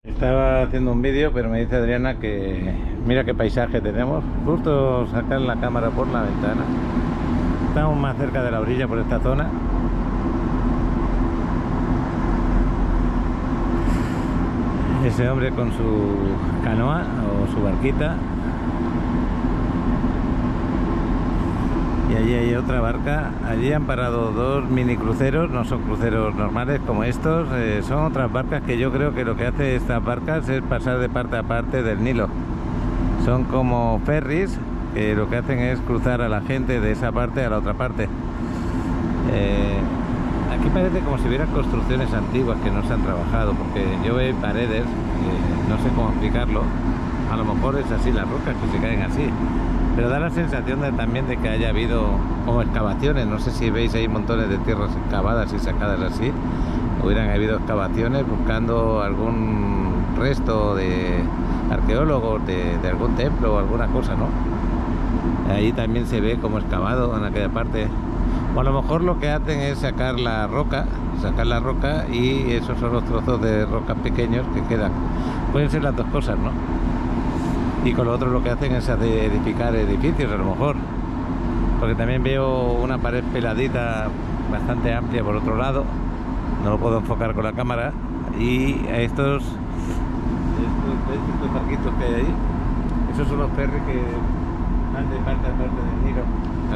Estaba haciendo un vídeo, pero me dice Adriana que mira qué paisaje tenemos. Justo sacar la cámara por la ventana. Estamos más cerca de la orilla por esta zona. Ese hombre con su canoa o su barquita. Y allí hay otra barca. Allí han parado dos mini cruceros, no son cruceros normales como estos, son otras barcas que yo creo que lo que hace estas barcas es pasar de parte a parte del Nilo. Son como ferries que lo que hacen es cruzar a la gente de esa parte a la otra parte. Aquí parece como si hubiera construcciones antiguas que no se han trabajado, porque yo veo paredes, no sé cómo explicarlo. A lo mejor es así las rocas que se caen así, pero da la sensación también de que haya habido como excavaciones. No sé si veis ahí montones de tierras excavadas y sacadas así. Hubieran habido excavaciones buscando algún resto de arqueólogos de algún templo o alguna cosa, ¿no? Ahí también se ve como excavado en aquella parte. O a lo mejor lo que hacen es sacar la roca y esos son los trozos de rocas pequeños que quedan. Pueden ser las dos cosas, ¿no? Y con lo otro lo que hacen es edificar edificios, a lo mejor, porque también veo una pared peladita bastante amplia por otro lado. No lo puedo enfocar con la cámara. Y a estos barquitos que hay ahí, esos son los ferries que van de parte a parte del Nilo.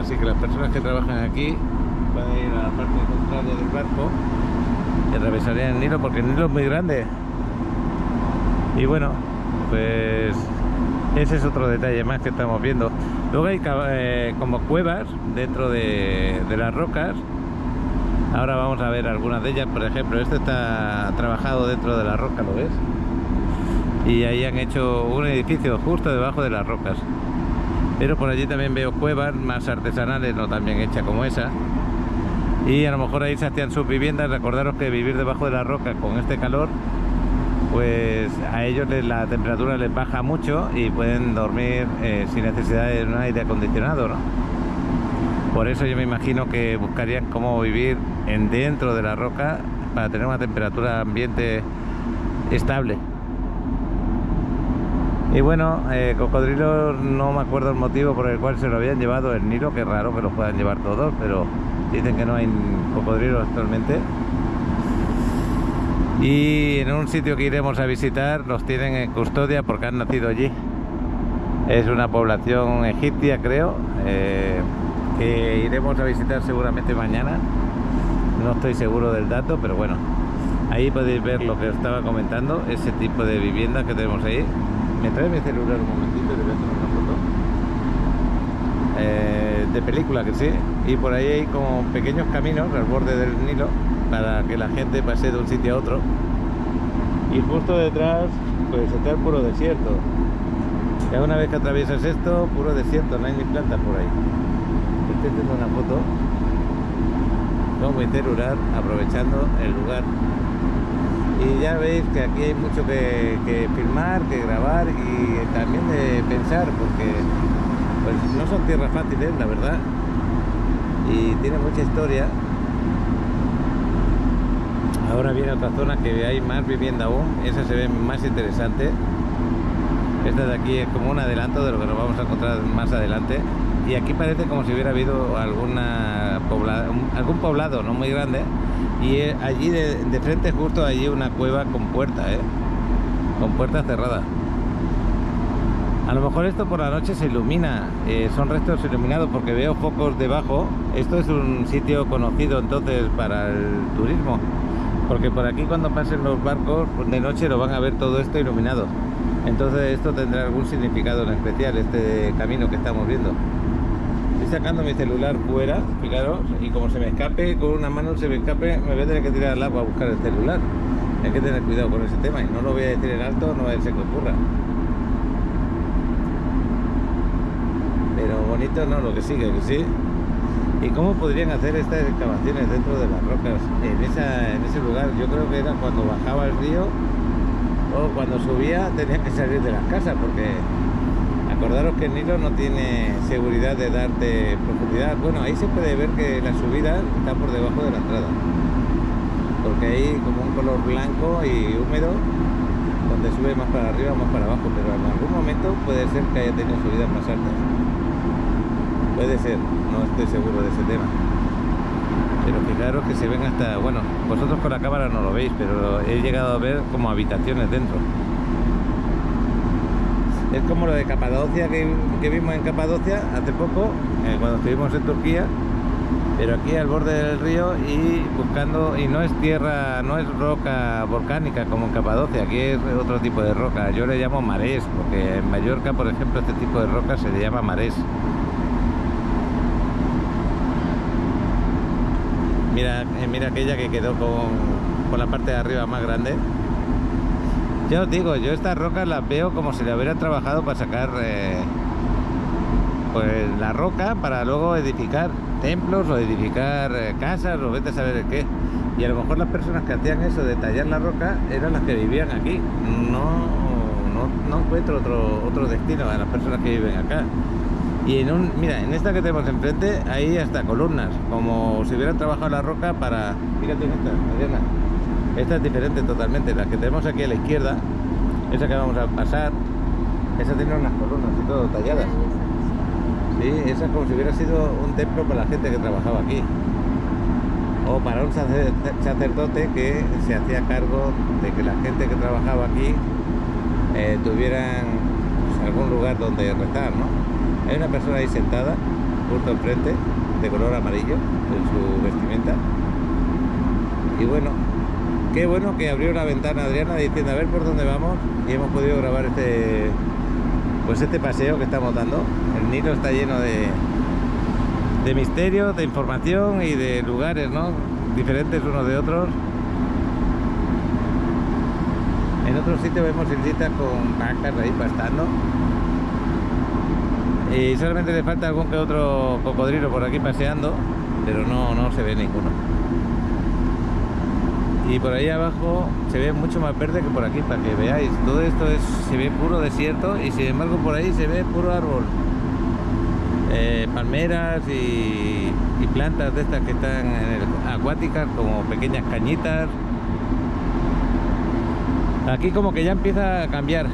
Así que las personas que trabajan aquí van a ir a la parte contraria del barco y atravesarían el Nilo, porque el Nilo es muy grande. Y bueno, pues ese es otro detalle más que estamos viendo. Luego hay como cuevas dentro de las rocas. Ahora vamos a ver algunas de ellas. Por ejemplo, este está trabajado dentro de la roca, ¿lo ves? Y ahí han hecho un edificio justo debajo de las rocas. Pero por allí también veo cuevas más artesanales, no tan bien hechas como esa. Y a lo mejor ahí se hacían sus viviendas. Recordaros que vivir debajo de la roca con este calor, pues a ellos la temperatura les baja mucho y pueden dormir sin necesidad de un aire acondicionado, ¿no? Por eso yo me imagino que buscarían cómo vivir dentro de la roca para tener una temperatura ambiente estable. Y bueno, cocodrilos, no me acuerdo el motivo por el cual se lo habían llevado el Nilo. Qué raro que los puedan llevar todos, pero dicen que no hay cocodrilos actualmente. Y en un sitio que iremos a visitar los tienen en custodia porque han nacido allí. Es una población egipcia, creo, que iremos a visitar seguramente mañana. No estoy seguro del dato, pero bueno, ahí podéis ver lo que os estaba comentando, ese tipo de vivienda que tenemos ahí. Me trae mi celular un momentito, te voy a tomar una foto. De película, que sí. Y por ahí hay como pequeños caminos al borde del Nilo para que la gente pase de un sitio a otro. Y justo detrás pues está el puro desierto. Ya una vez que atraviesas esto, puro desierto, no hay ni plantas por ahí. Estoy haciendo una foto con mi celular, aprovechando el lugar. Y ya veis que aquí hay mucho que filmar, que grabar y también de pensar, porque pues no son tierras fáciles, la verdad, y tiene mucha historia. Ahora viene otra zona que hay más vivienda aún, esa se ve más interesante. Esta de aquí es como un adelanto de lo que nos vamos a encontrar más adelante. Y aquí parece como si hubiera habido algún poblado no muy grande. Y allí de frente, justo allí, una cueva con puerta, con puerta cerrada. A lo mejor esto por la noche se ilumina, son restos iluminados porque veo focos debajo. Esto es un sitio conocido entonces para el turismo, porque por aquí cuando pasen los barcos de noche lo van a ver todo esto iluminado. Entonces esto tendrá algún significado en especial, este camino que estamos viendo. Estoy sacando mi celular fuera, fijaros, y como se me escape, con una mano se me escape, me voy a tener que tirar al agua a buscar el celular. Hay que tener cuidado con ese tema y no lo voy a decir en alto, no va a ser que ocurra. Pero bonito no, lo que sigue, que sí. ¿Y cómo podrían hacer estas excavaciones dentro de las rocas en ese lugar? Yo creo que era cuando bajaba el río o cuando subía tenían que salir de las casas, porque acordaros que el Nilo no tiene seguridad de darte profundidad. Bueno, ahí se puede ver que la subida está por debajo de la entrada, porque hay como un color blanco y húmedo donde sube más para arriba o más para abajo, pero en algún momento puede ser que haya tenido subidas más altas. Puede ser, no estoy seguro de ese tema. Pero fijaros que se ven hasta, bueno, vosotros con la cámara no lo veis, pero he llegado a ver como habitaciones dentro. Es como lo de Capadocia que vimos en Capadocia hace poco, cuando estuvimos en Turquía, pero aquí al borde del río y buscando, y no es tierra, no es roca volcánica como en Capadocia, aquí es otro tipo de roca. Yo le llamo marés, porque en Mallorca, por ejemplo, este tipo de roca se le llama marés. Mira aquella que quedó con la parte de arriba más grande. Ya os digo, yo estas rocas las veo como si le hubieran trabajado para sacar pues la roca para luego edificar templos o edificar casas o vete a saber el qué. Y a lo mejor las personas que hacían eso de tallar la roca eran las que vivían aquí. No encuentro otro destino a las personas que viven acá. Y mira, en esta que tenemos enfrente hay hasta columnas, como si hubieran trabajado la roca para... Fíjate en esta, Adriana. Esta es diferente totalmente. La que tenemos aquí a la izquierda, esa que vamos a pasar, esa tiene unas columnas y todo talladas. Sí, esa es como si hubiera sido un templo para la gente que trabajaba aquí. O para un sacerdote que se hacía cargo de que la gente que trabajaba aquí tuvieran pues, algún lugar donde rezar, ¿no? Hay una persona ahí sentada, justo enfrente, de color amarillo, en su vestimenta. Y bueno, qué bueno que abrió la ventana Adriana diciendo a ver por dónde vamos, y hemos podido grabar este paseo que estamos dando. El Nilo está lleno de misterios, de información y de lugares, ¿no? Diferentes unos de otros. En otro sitio vemos islitas con vacas ahí pastando. Y solamente le falta algún que otro cocodrilo por aquí paseando, pero no se ve ninguno. Y por ahí abajo se ve mucho más verde que por aquí, para que veáis. Todo esto se ve puro desierto y sin embargo por ahí se ve puro árbol. Palmeras y plantas de estas que están acuáticas, como pequeñas cañitas. Aquí como que ya empieza a cambiar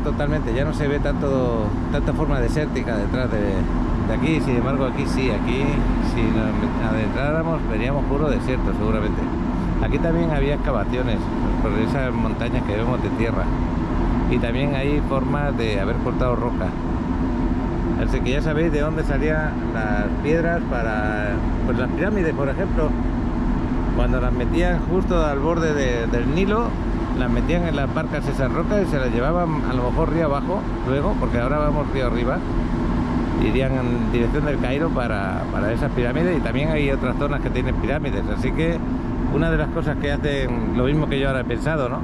totalmente, ya no se ve tanta forma desértica detrás de aquí. Sin embargo aquí sí, aquí si nos adentráramos veríamos puro desierto seguramente. Aquí también había excavaciones por esas montañas que vemos de tierra, y también hay formas de haber cortado roca. Así que ya sabéis de dónde salían las piedras para pues las pirámides, por ejemplo, cuando las metían justo al borde del Nilo, las metían en las barcas esas rocas y se las llevaban a lo mejor río abajo luego, porque ahora vamos río arriba, irían en dirección del Cairo para esas pirámides. Y también hay otras zonas que tienen pirámides, así que una de las cosas que hacen, lo mismo que yo ahora he pensado, ¿no?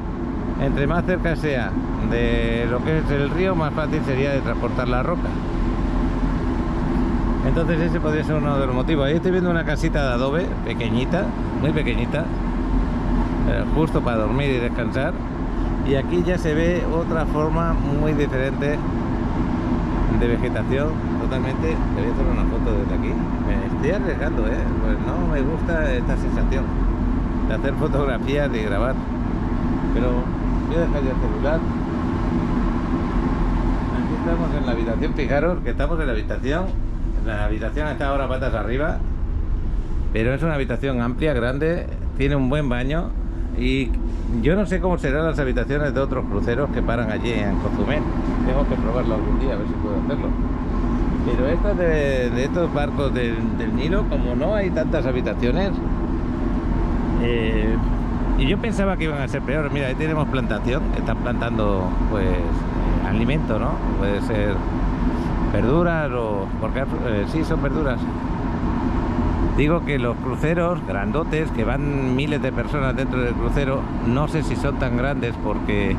Entre más cerca sea de lo que es el río, más fácil sería de transportar la roca. Entonces ese podría ser uno de los motivos. Ahí estoy viendo una casita de adobe, pequeñita, muy pequeñita, justo para dormir y descansar. Y aquí ya se ve otra forma muy diferente de vegetación totalmente. Te voy a hacer una foto desde aquí. Me estoy arriesgando, pues no me gusta esta sensación de hacer fotografías y grabar, pero voy a dejar ya el celular. Aquí estamos en la habitación. Fijaros que estamos en la habitación. La habitación está ahora patas arriba, pero es una habitación amplia, grande, tiene un buen baño. Y yo no sé cómo serán las habitaciones de otros cruceros que paran allí en Cozumel. Tengo que probarlo algún día, a ver si puedo hacerlo. Pero estas de estos barcos del Nilo, como no hay tantas habitaciones, y yo pensaba que iban a ser peores. Mira, ahí tenemos plantación, están plantando pues alimento, ¿no? Puede ser verduras o... porque sí, son verduras. Digo que los cruceros grandotes, que van miles de personas dentro del crucero, no sé si son tan grandes porque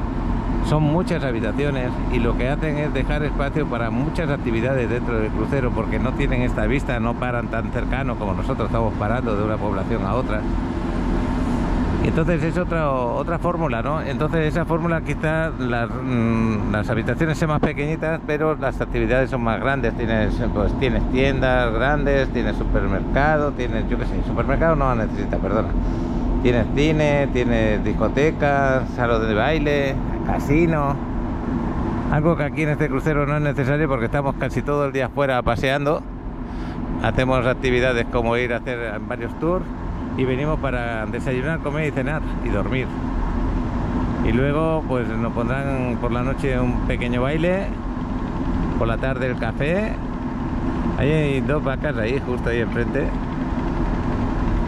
son muchas habitaciones, y lo que hacen es dejar espacio para muchas actividades dentro del crucero, porque no tienen esta vista, no paran tan cercano como nosotros estamos parando de una población a otra. Entonces es otra fórmula, ¿no? Entonces esa fórmula, quizás las habitaciones sean más pequeñitas, pero las actividades son más grandes. Tienes tiendas grandes, tienes supermercado, tienes, yo qué sé, supermercado no necesita, perdona. Tienes cine, tienes discotecas, salón de baile, casino. Algo que aquí en este crucero no es necesario porque estamos casi todo el día fuera paseando. Hacemos actividades como ir a hacer varios tours y venimos para desayunar, comer y cenar y dormir. Y luego pues nos pondrán por la noche un pequeño baile, por la tarde el café. Ahí hay 2 vacas ahí, justo ahí enfrente.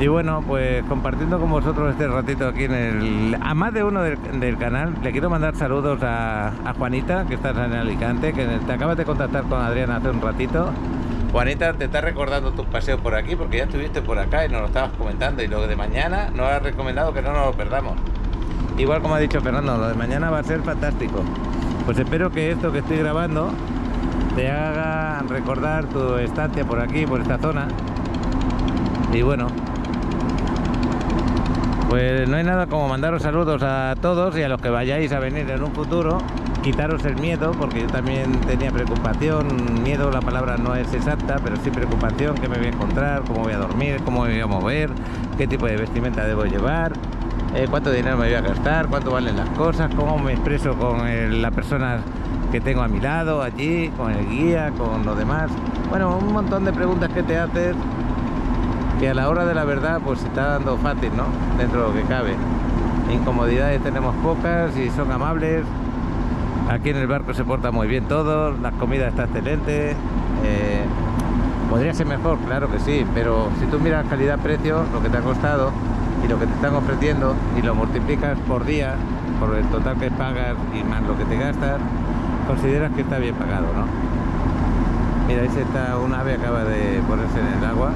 Y bueno, pues compartiendo con vosotros este ratito aquí a más de uno del canal. Le quiero mandar saludos a Juanita, que estás en Alicante, que te acabas de contactar con Adrián hace un ratito. Juanita, te está recordando tus paseos por aquí, porque ya estuviste por acá y nos lo estabas comentando. Y lo de mañana nos has recomendado que no nos lo perdamos. Igual como ha dicho Fernando, lo de mañana va a ser fantástico. Pues espero que esto que estoy grabando te haga recordar tu estancia por aquí, por esta zona. Y bueno, pues no hay nada como mandaros saludos a todos y a los que vayáis a venir en un futuro. Quitaros el miedo, porque yo también tenía preocupación. Miedo, la palabra no es exacta, pero sí preocupación. ¿Qué me voy a encontrar? ¿Cómo voy a dormir? ¿Cómo me voy a mover? ¿Qué tipo de vestimenta debo llevar? ¿Cuánto dinero me voy a gastar? ¿Cuánto valen las cosas? ¿Cómo me expreso con las personas que tengo a mi lado allí? ¿Con el guía? ¿Con los demás? Bueno, un montón de preguntas que te haces, que a la hora de la verdad pues se está dando fácil, ¿no? Dentro de lo que cabe. Incomodidades tenemos pocas y son amables. Aquí en el barco se porta muy bien todo, la comida está excelente. Podría ser mejor, claro que sí, pero si tú miras calidad-precio, lo que te ha costado y lo que te están ofreciendo y lo multiplicas por día, por el total que pagas y más lo que te gastas, consideras que está bien pagado, ¿no? Mira, ahí está un ave, acaba de ponerse en el agua.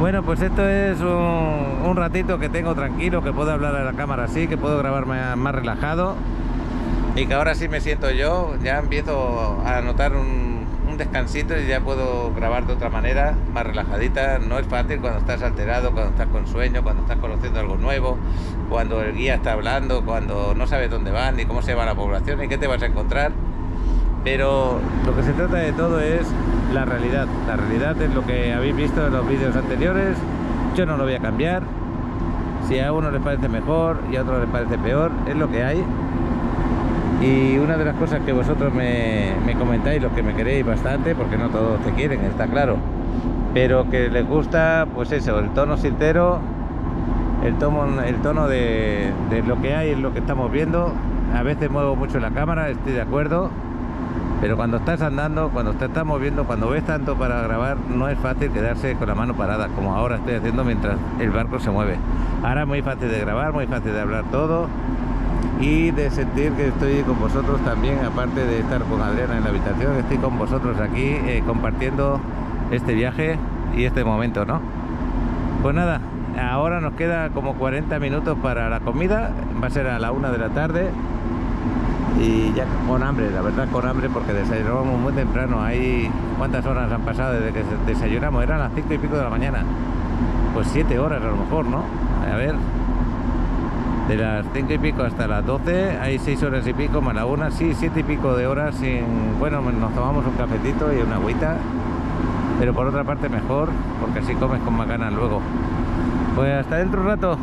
Bueno, pues esto es un ratito que tengo tranquilo, que puedo hablar a la cámara así, que puedo grabar más relajado. Y que ahora sí me siento yo, ya empiezo a notar un descansito y ya puedo grabar de otra manera, más relajadita. No es fácil cuando estás alterado, cuando estás con sueño, cuando estás conociendo algo nuevo, cuando el guía está hablando, cuando no sabes dónde van ni cómo se va la población ni qué te vas a encontrar. Pero lo que se trata de todo es la realidad. La realidad es lo que habéis visto en los vídeos anteriores. Yo no lo voy a cambiar. Si a uno les parece mejor y a otro les parece peor, es lo que hay. Y una de las cosas que vosotros me comentáis, los que me queréis bastante, porque no todos te quieren, está claro, pero que les gusta, pues eso, el tono sincero, el tono de lo que hay, es lo que estamos viendo. A veces muevo mucho la cámara, estoy de acuerdo, pero cuando estás andando, cuando te estás moviendo, cuando ves tanto para grabar, no es fácil quedarse con la mano parada, como ahora estoy haciendo mientras el barco se mueve. Ahora es muy fácil de grabar, muy fácil de hablar todo y de sentir que estoy con vosotros también. Aparte de estar con Adriana en la habitación, estoy con vosotros aquí compartiendo este viaje y este momento, ¿no? Pues nada, ahora nos queda como 40 minutos para la comida, va a ser a la 1 de la tarde y ya con hambre, la verdad con hambre, porque desayunamos muy temprano. Ahí, ¿cuántas horas han pasado desde que desayunamos? Eran las 5 y pico de la mañana, pues 7 horas a lo mejor, ¿no? A ver, de las 5 y pico hasta las 12 hay 6 horas y pico más la 1, sí, 7 y pico de horas sin... Bueno, nos tomamos un cafetito y una agüita, pero por otra parte mejor, porque así comes con más ganas luego. Pues hasta dentro un rato.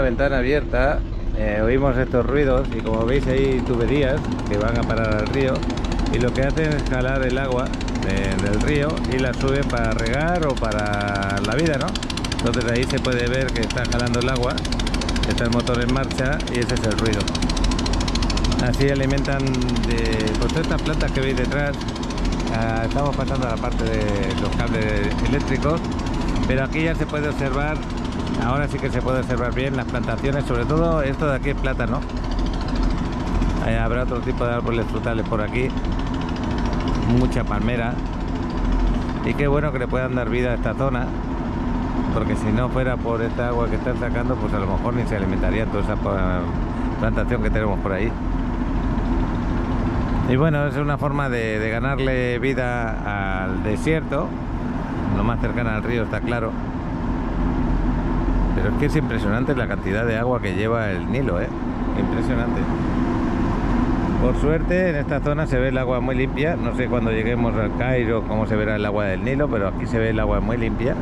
ventana abierta, oímos estos ruidos y como veis hay tuberías que van a parar al río y lo que hacen es jalar el agua del río y la suben para regar o para la vida, ¿no? Entonces ahí se puede ver que está jalando el agua, está el motor en marcha y ese es el ruido. Así alimentan de pues, todas estas plantas que veis detrás. Estamos pasando a la parte de los cables eléctricos, pero aquí ya se puede observar, ahora sí que se puede observar bien las plantaciones, sobre todo esto de aquí es plátano. Habrá otro tipo de árboles frutales por aquí, mucha palmera, y qué bueno que le puedan dar vida a esta zona, porque si no fuera por esta agua que están sacando, pues a lo mejor ni se alimentaría toda esa plantación que tenemos por ahí. Y bueno, es una forma de ganarle vida al desierto, lo más cercano al río está claro. Pero es que es impresionante la cantidad de agua que lleva el Nilo, impresionante. Por suerte en esta zona se ve el agua muy limpia, no sé cuando lleguemos al Cairo cómo se verá el agua del Nilo, pero aquí se ve el agua muy limpia.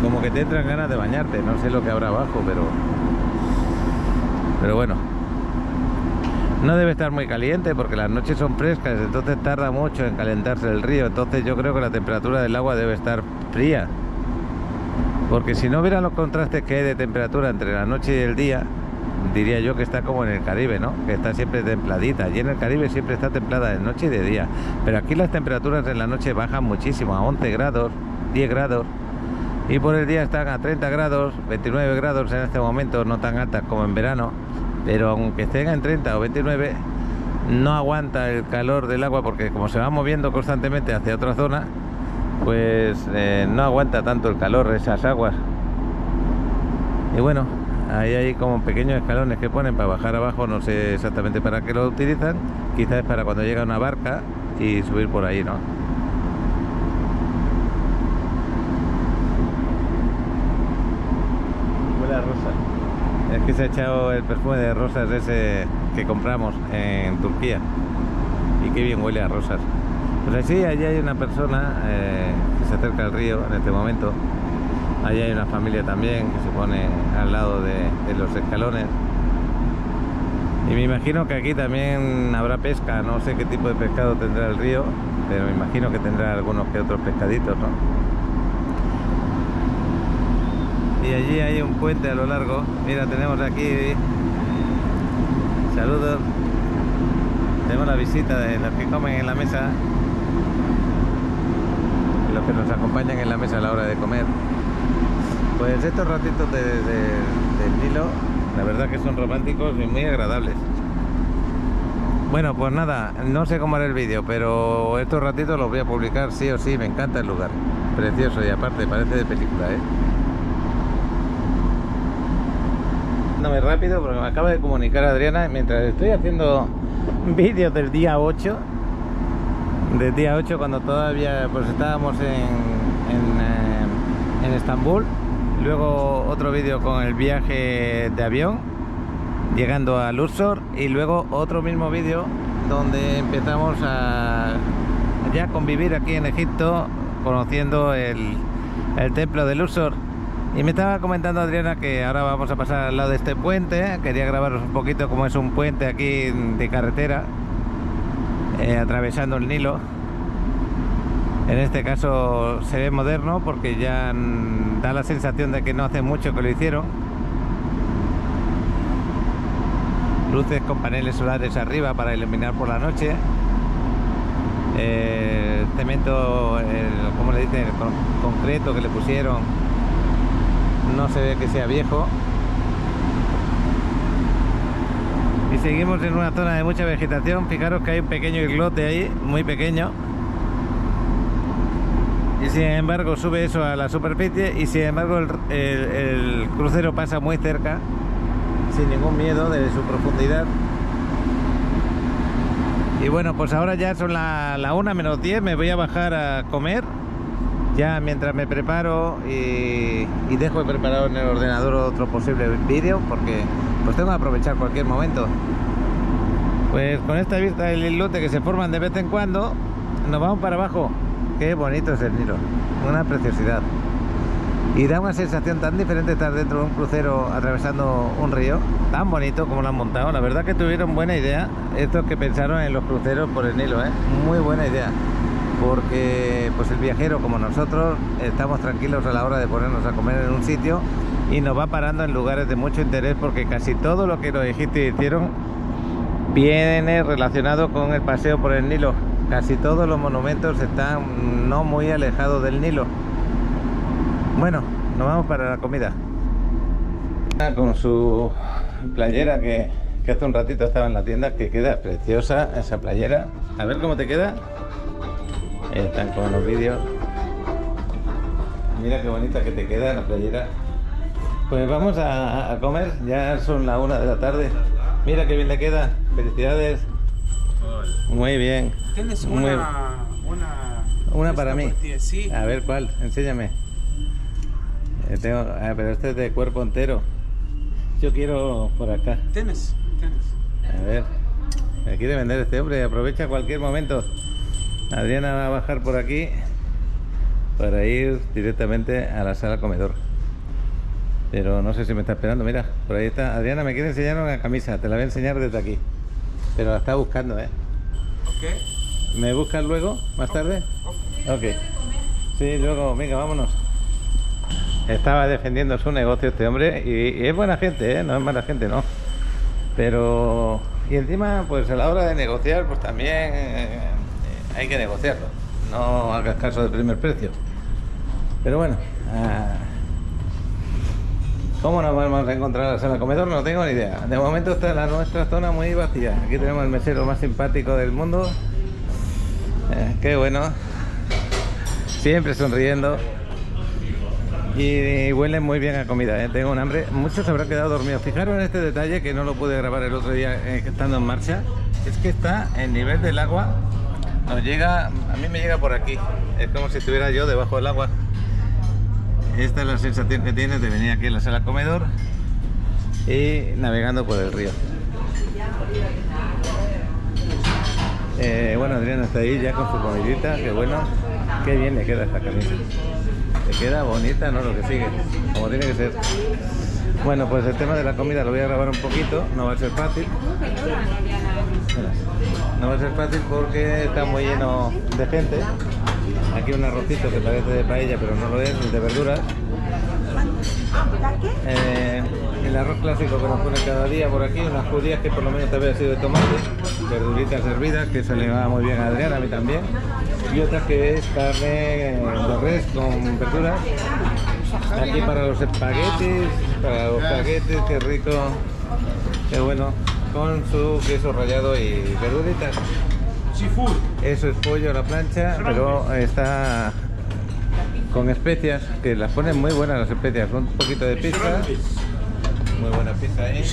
Como que te entran ganas de bañarte, no sé lo que habrá abajo, pero bueno, no debe estar muy caliente porque las noches son frescas, entonces tarda mucho en calentarse el río. Entonces yo creo que la temperatura del agua debe estar fría, porque si no hubiera los contrastes que hay de temperatura entre la noche y el día, diría yo que está como en el Caribe, ¿no? Que está siempre templadita, y en el Caribe siempre está templada de noche y de día, pero aquí las temperaturas en la noche bajan muchísimo, a 11 grados, 10 grados, y por el día están a 30 grados, 29 grados en este momento, no tan altas como en verano. Pero aunque estén en 30 o 29, no aguanta el calor del agua, porque como se va moviendo constantemente hacia otra zona, pues no aguanta tanto el calor esas aguas. Y bueno, ahí hay como pequeños escalones que ponen para bajar abajo, no sé exactamente para qué lo utilizan, quizás es para cuando llega una barca y subir por ahí, ¿no? Huele a rosa. Es que se ha echado el perfume de rosas ese que compramos en Turquía. Y qué bien huele a rosas. Pues así, allí hay una persona que se acerca al río en este momento. Allí hay una familia también que se pone al lado de los escalones. Y me imagino que aquí también habrá pesca. No sé qué tipo de pescado tendrá el río, pero me imagino que tendrá algunos que otros pescaditos, ¿no? Y allí hay un puente a lo largo. Mira, tenemos aquí saludos, tenemos la visita de los que comen en la mesa, los que nos acompañan en la mesa a la hora de comer. Pues estos ratitos del Nilo, la verdad que son románticos y muy agradables. Bueno, pues nada, no sé cómo haré el vídeo, pero estos ratitos los voy a publicar sí o sí. Me encanta el lugar, precioso, y aparte parece de película, rápido porque me acaba de comunicar Adriana mientras estoy haciendo vídeos del día 8, cuando todavía pues estábamos en Estambul. Luego otro vídeo con el viaje de avión llegando a Luxor, y luego otro mismo vídeo donde empezamos a ya convivir aquí en Egipto, conociendo el templo de Luxor. Y me estaba comentando Adriana que ahora vamos a pasar al lado de este puente. Quería grabaros un poquito cómo es un puente aquí de carretera, atravesando el Nilo. En este caso se ve moderno porque ya da la sensación de que no hace mucho que lo hicieron. Luces con paneles solares arriba para iluminar por la noche. Cemento, ¿cómo le dicen? El concreto que le pusieron. No se ve que sea viejo. Y seguimos en una zona de mucha vegetación. Fijaros que hay un pequeño islote ahí, muy pequeño. Y sin embargo sube eso a la superficie, y sin embargo el crucero pasa muy cerca, sin ningún miedo de su profundidad. Y bueno, pues ahora ya son la 1 menos 10, me voy a bajar a comer. Ya mientras me preparo y dejo de preparar en el ordenador otro posible vídeo, porque pues tengo que aprovechar cualquier momento. Pues con esta vista del islote que se forman de vez en cuando, nos vamos para abajo. Qué bonito es el Nilo, una preciosidad. Y da una sensación tan diferente estar dentro de un crucero atravesando un río, tan bonito como lo han montado. La verdad que tuvieron buena idea estos que pensaron en los cruceros por el Nilo, ¿eh? Muy buena idea, porque pues el viajero como nosotros estamos tranquilos a la hora de ponernos a comer en un sitio y nos va parando en lugares de mucho interés, porque casi todo lo que los egipcios hicieron viene relacionado con el paseo por el Nilo. Casi todos los monumentos están no muy alejados del Nilo. Bueno, nos vamos para la comida. Con su playera que hace un ratito estaba en la tienda, que queda preciosa esa playera. A ver cómo te queda. Están con los vídeos. Mira qué bonita que te queda la playera. Pues vamos a comer, ya son la 1 de la tarde. Mira qué bien le queda. Felicidades. Muy bien. ¿Tienes una para mí? Sí. A ver cuál, enséñame. Pero este es de cuerpo entero. Yo quiero por acá. ¿Tienes? A ver, me quiere vender este hombre. Aprovecha cualquier momento. Adriana va a bajar por aquí para ir directamente a la sala comedor. Pero no sé si me está esperando. Mira, por ahí está. Adriana me quiere enseñar una camisa. Te la voy a enseñar desde aquí. Pero la está buscando, ¿eh? Ok. ¿Me buscas luego, más tarde? Ok. Sí, luego, venga, vámonos. Estaba defendiendo su negocio este hombre y es buena gente, ¿eh? No es mala gente, no. Pero... Y encima, pues a la hora de negociar, pues también hay que negociarlo. No hagas caso del primer precio. Pero bueno... ¿Cómo nos vamos a encontrar la sala comedor? No tengo ni idea. De momento está nuestra zona muy vacía. Aquí tenemos el mesero más simpático del mundo. Qué bueno. Siempre sonriendo. Y huele muy bien a comida, ¿eh? Tengo un hambre. Muchos se habrán quedado dormidos. Fijaros en este detalle que no lo pude grabar el otro día estando en marcha. Es que está el nivel del agua. Nos llega, a mí me llega por aquí. Es como si estuviera yo debajo del agua. Esta es la sensación que tienes de venir aquí a la sala comedor y navegando por el río. Bueno, Adriana está ahí ya con su comidita, que bueno, qué bien le queda esta camisa. Le queda bonita, ¿no? Lo que sigue, como tiene que ser. Bueno, pues el tema de la comida lo voy a grabar un poquito, no va a ser fácil. No va a ser fácil porque está muy lleno de gente. Aquí un arrocito que parece de paella, pero no lo es, es de verduras. El arroz clásico que nos pone cada día por aquí, unas judías que por lo menos también ha sido de tomate, verduritas hervidas, que se le va muy bien a Adriana, a mí también, y otras que es carne de res con verduras. Aquí para los espaguetis, qué rico, qué bueno, con su queso rallado y verduritas. Eso es pollo a la plancha, pero está con especias, que las ponen muy buenas las especias, un poquito de pizza, muy buena pizza ahí. Aquí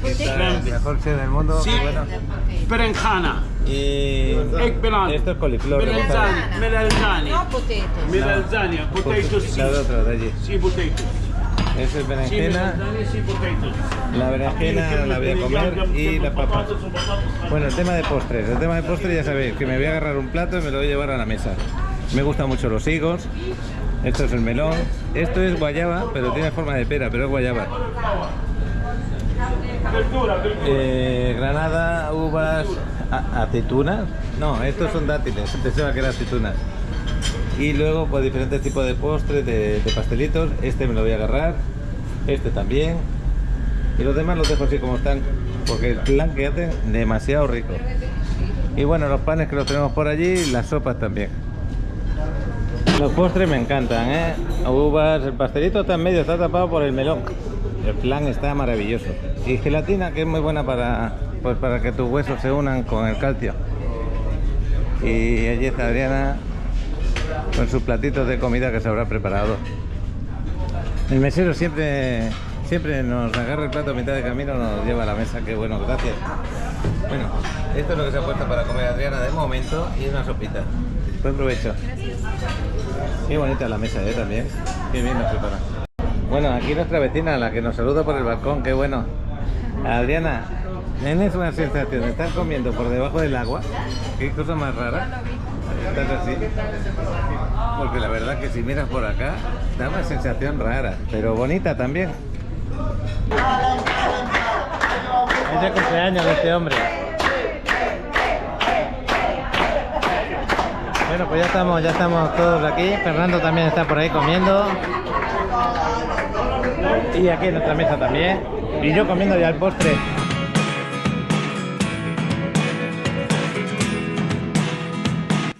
está el mejor chef del mundo, Sí. bueno. Berenjena. Y esto es coliflor. Melanzani. Potato. Potatoes. La de otro de allí. Sí, potatoes. Eso es Sí, berenjena. sí, potatoes. La berenjena la voy a comer y la papa. Bueno, el tema de postres. El tema de postres ya sabéis que me voy a agarrar un plato y me lo voy a llevar a la mesa. Me gustan mucho los higos. Esto es el melón. Esto es guayaba, pero tiene forma de pera, pero es guayaba. Granada, uvas, aceitunas. No, estos son dátiles. Pensaba que eran aceitunas. Y luego pues diferentes tipos de postres, de pastelitos. Este me lo voy a agarrar, este también. Y los demás los dejo así como están, porque el plan que hacen demasiado rico. Y bueno, los panes que los tenemos por allí, las sopas también. Los postres me encantan, ¿eh? Uvas, el pastelito está en medio, está tapado por el melón. El plan está maravilloso. Y gelatina, que es muy buena para que tus huesos se unan con el calcio. Y allí está Adriana con sus platitos de comida que se habrá preparado. El mesero siempre nos agarra el plato a mitad de camino, nos lleva a la mesa. Qué bueno, gracias. Bueno, esto es lo que se ha puesto para comer Adriana de momento y una sopita. Buen provecho. Qué bonita la mesa, también. Qué bien nos prepara. Bueno, aquí nuestra vecina, la que nos saluda por el balcón. Qué bueno. Adriana, tienes una sensación de estar comiendo por debajo del agua. Qué cosa más rara. estás así. Porque la verdad que si miras por acá, da una sensación rara, pero bonita también. Es el cumpleaños de este hombre. Bueno, pues ya estamos todos aquí. Fernando también está por ahí comiendo. Y aquí en nuestra mesa también. Y yo comiendo ya el postre.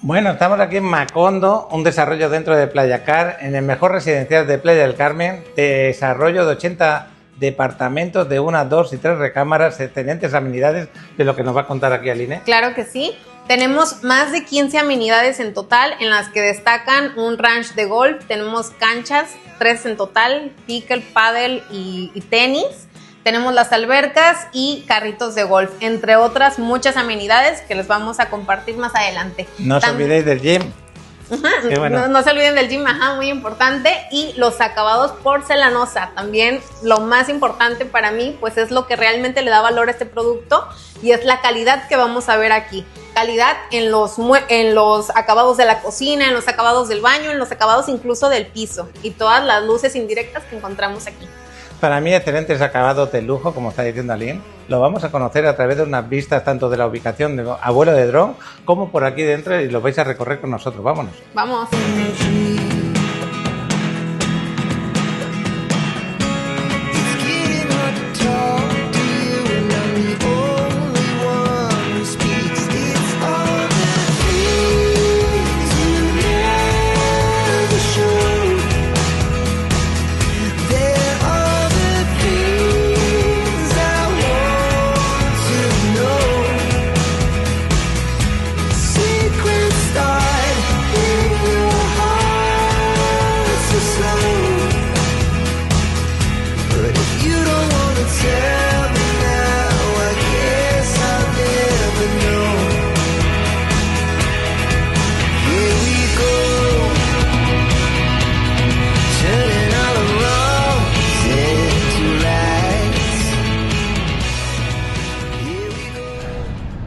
Bueno, estamos aquí en Macondo, un desarrollo dentro de Playacar, en el mejor residencial de Playa del Carmen, desarrollo de 80 departamentos de 1, 2 y 3 recámaras, excelentes amenidades, de lo que nos va a contar aquí Aline. Claro que sí. Tenemos más de 15 amenidades en total, en las que destacan un ranch de golf, tenemos canchas, 3 en total, pickle, paddle y tenis. Tenemos las albercas y carritos de golf, entre otras muchas amenidades que les vamos a compartir más adelante. No os olvidéis del gym. Ajá, bueno. no se olviden del gym, ajá, muy importante. Y los acabados porcelanosa, también lo más importante para mí, pues es lo que realmente le da valor a este producto y es la calidad que vamos a ver aquí. Calidad en los acabados de la cocina, en los acabados del baño, en los acabados incluso del piso y todas las luces indirectas que encontramos aquí. Para mí, excelentes acabados de lujo, como está diciendo Aline. Lo vamos a conocer a través de unas vistas tanto de la ubicación de abuelo de dron como por aquí dentro y lo vais a recorrer con nosotros. Vámonos. Vamos.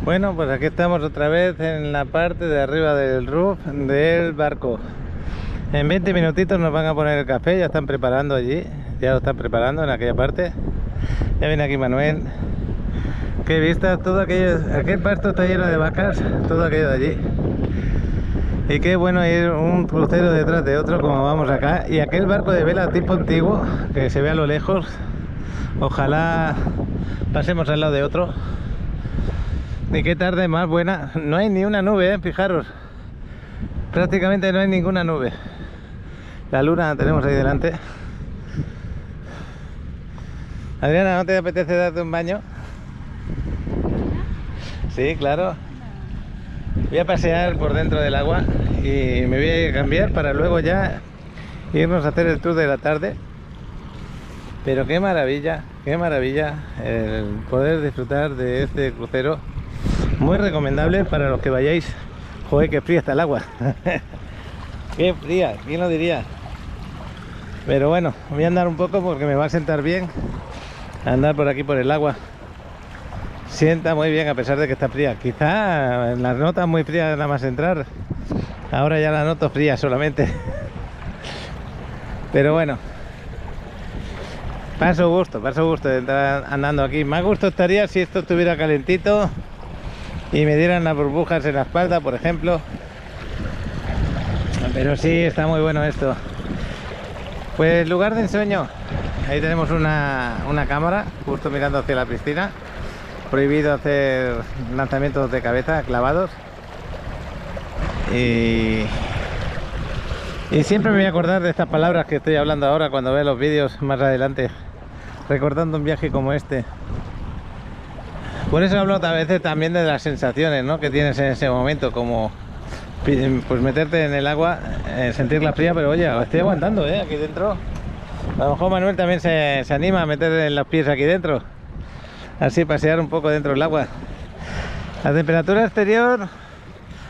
Bueno, pues aquí estamos otra vez en la parte de arriba del roof del barco. En 20 minutitos nos van a poner el café, ya están preparando allí, ya lo están preparando en aquella parte. Ya viene aquí Manuel. Qué vistas, todo aquello, aquel pasto está lleno de vacas, todo aquello de allí. Y qué bueno ir un crucero detrás de otro como vamos acá. Y aquel barco de vela tipo antiguo que se ve a lo lejos. Ojalá pasemos al lado de otro. Y qué tarde más buena. No hay ni una nube, fijaros. Prácticamente no hay ninguna nube. La luna la tenemos ahí delante. Adriana, ¿no te apetece darte un baño? Sí, claro. Voy a pasear por dentro del agua y me voy a ir a cambiar para luego ya irnos a hacer el tour de la tarde. Pero qué maravilla el poder disfrutar de este crucero. Muy recomendable para los que vayáis. Joder, qué fría está el agua. Qué fría, ¿quién lo diría? Pero bueno, voy a andar un poco porque me va a sentar bien andar por aquí por el agua. Sienta muy bien a pesar de que está fría. Quizá las notas muy frías nada más entrar. Ahora ya la noto fría solamente. Pero bueno, paso gusto de estar andando aquí. Más gusto estaría si esto estuviera calentito y me dieran las burbujas en la espalda, por ejemplo. Pero sí, está muy bueno esto. Pues lugar de ensueño. Ahí tenemos una cámara justo mirando hacia la piscina. Prohibido hacer lanzamientos de cabeza clavados. Y siempre me voy a acordar de estas palabras que estoy hablando ahora cuando vea los vídeos más adelante, recordando un viaje como este. Por eso hablo a veces también de las sensaciones, ¿no?, que tienes en ese momento, como pues meterte en el agua, sentirla fría, pero oye, estoy aguantando, aquí dentro. A lo mejor Manuel también se anima a meter los pies aquí dentro, así pasear un poco dentro del agua. La temperatura exterior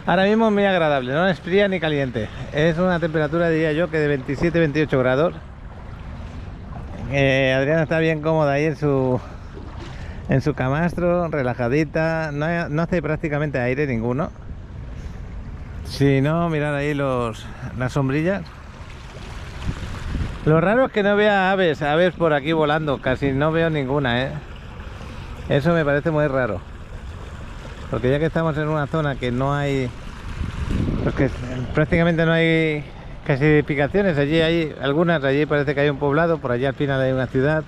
ahora mismo es muy agradable, no es fría ni caliente, es una temperatura, diría yo, que de 27-28 grados. Adriana está bien cómoda ahí en su camastro, relajadita, no hace prácticamente aire ninguno. Si no, mirad ahí las sombrillas. Lo raro es que no vea aves por aquí volando, casi no veo ninguna, ¿eh? Eso me parece muy raro. Porque ya que estamos en una zona que no hay, pues que prácticamente no hay casi edificaciones, allí hay algunas, allí parece que hay un poblado, por allí al final hay una ciudad.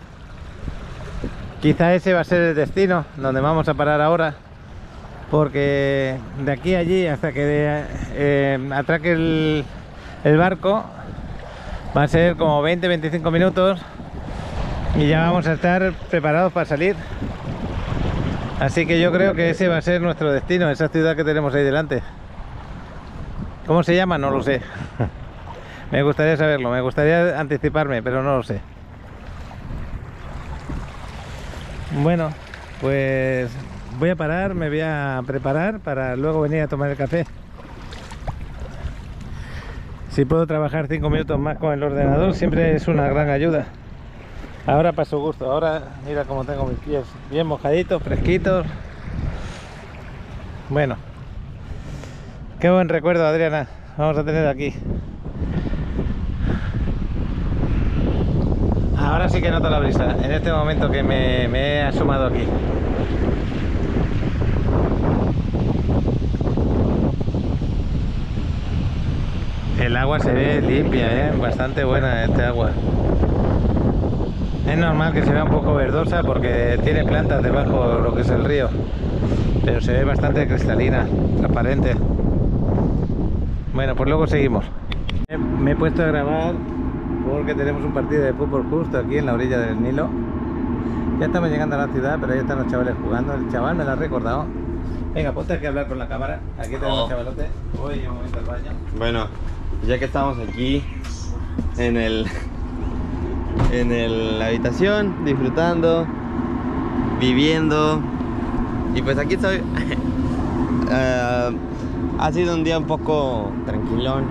Quizá ese va a ser el destino donde vamos a parar ahora, porque de aquí a allí hasta que atraque el barco va a ser como 20-25 minutos y ya vamos a estar preparados para salir. Así que yo creo que ese va a ser nuestro destino, esa ciudad que tenemos ahí delante. ¿Cómo se llama? No lo sé. Me gustaría saberlo, me gustaría anticiparme, pero no lo sé. Bueno, pues voy a parar, me voy a preparar para luego venir a tomar el café. Si puedo trabajar 5 minutos más con el ordenador, siempre es una gran ayuda. Ahora para su gusto, ahora mira cómo tengo mis pies bien mojaditos, fresquitos. Bueno, qué buen recuerdo, Adriana, vamos a tener aquí. Ahora sí que noto la brisa, en este momento que me he asomado aquí. El agua se ve limpia, bastante buena este agua. Es normal que se vea un poco verdosa porque tiene plantas debajo lo que es el río, pero se ve bastante cristalina, transparente. Bueno, pues luego seguimos. Me he puesto a grabar porque tenemos un partido de fútbol justo aquí en la orilla del Nilo. Ya estamos llegando a la ciudad, pero ahí están los chavales jugando. El chaval me lo ha recordado. Venga, ponte aquí a hablar con la cámara. Aquí tenemos chavalote. Voy un momento al baño. Bueno, ya que estamos aquí en la habitación, disfrutando, viviendo, y pues aquí estoy. Ha sido un día un poco tranquilón,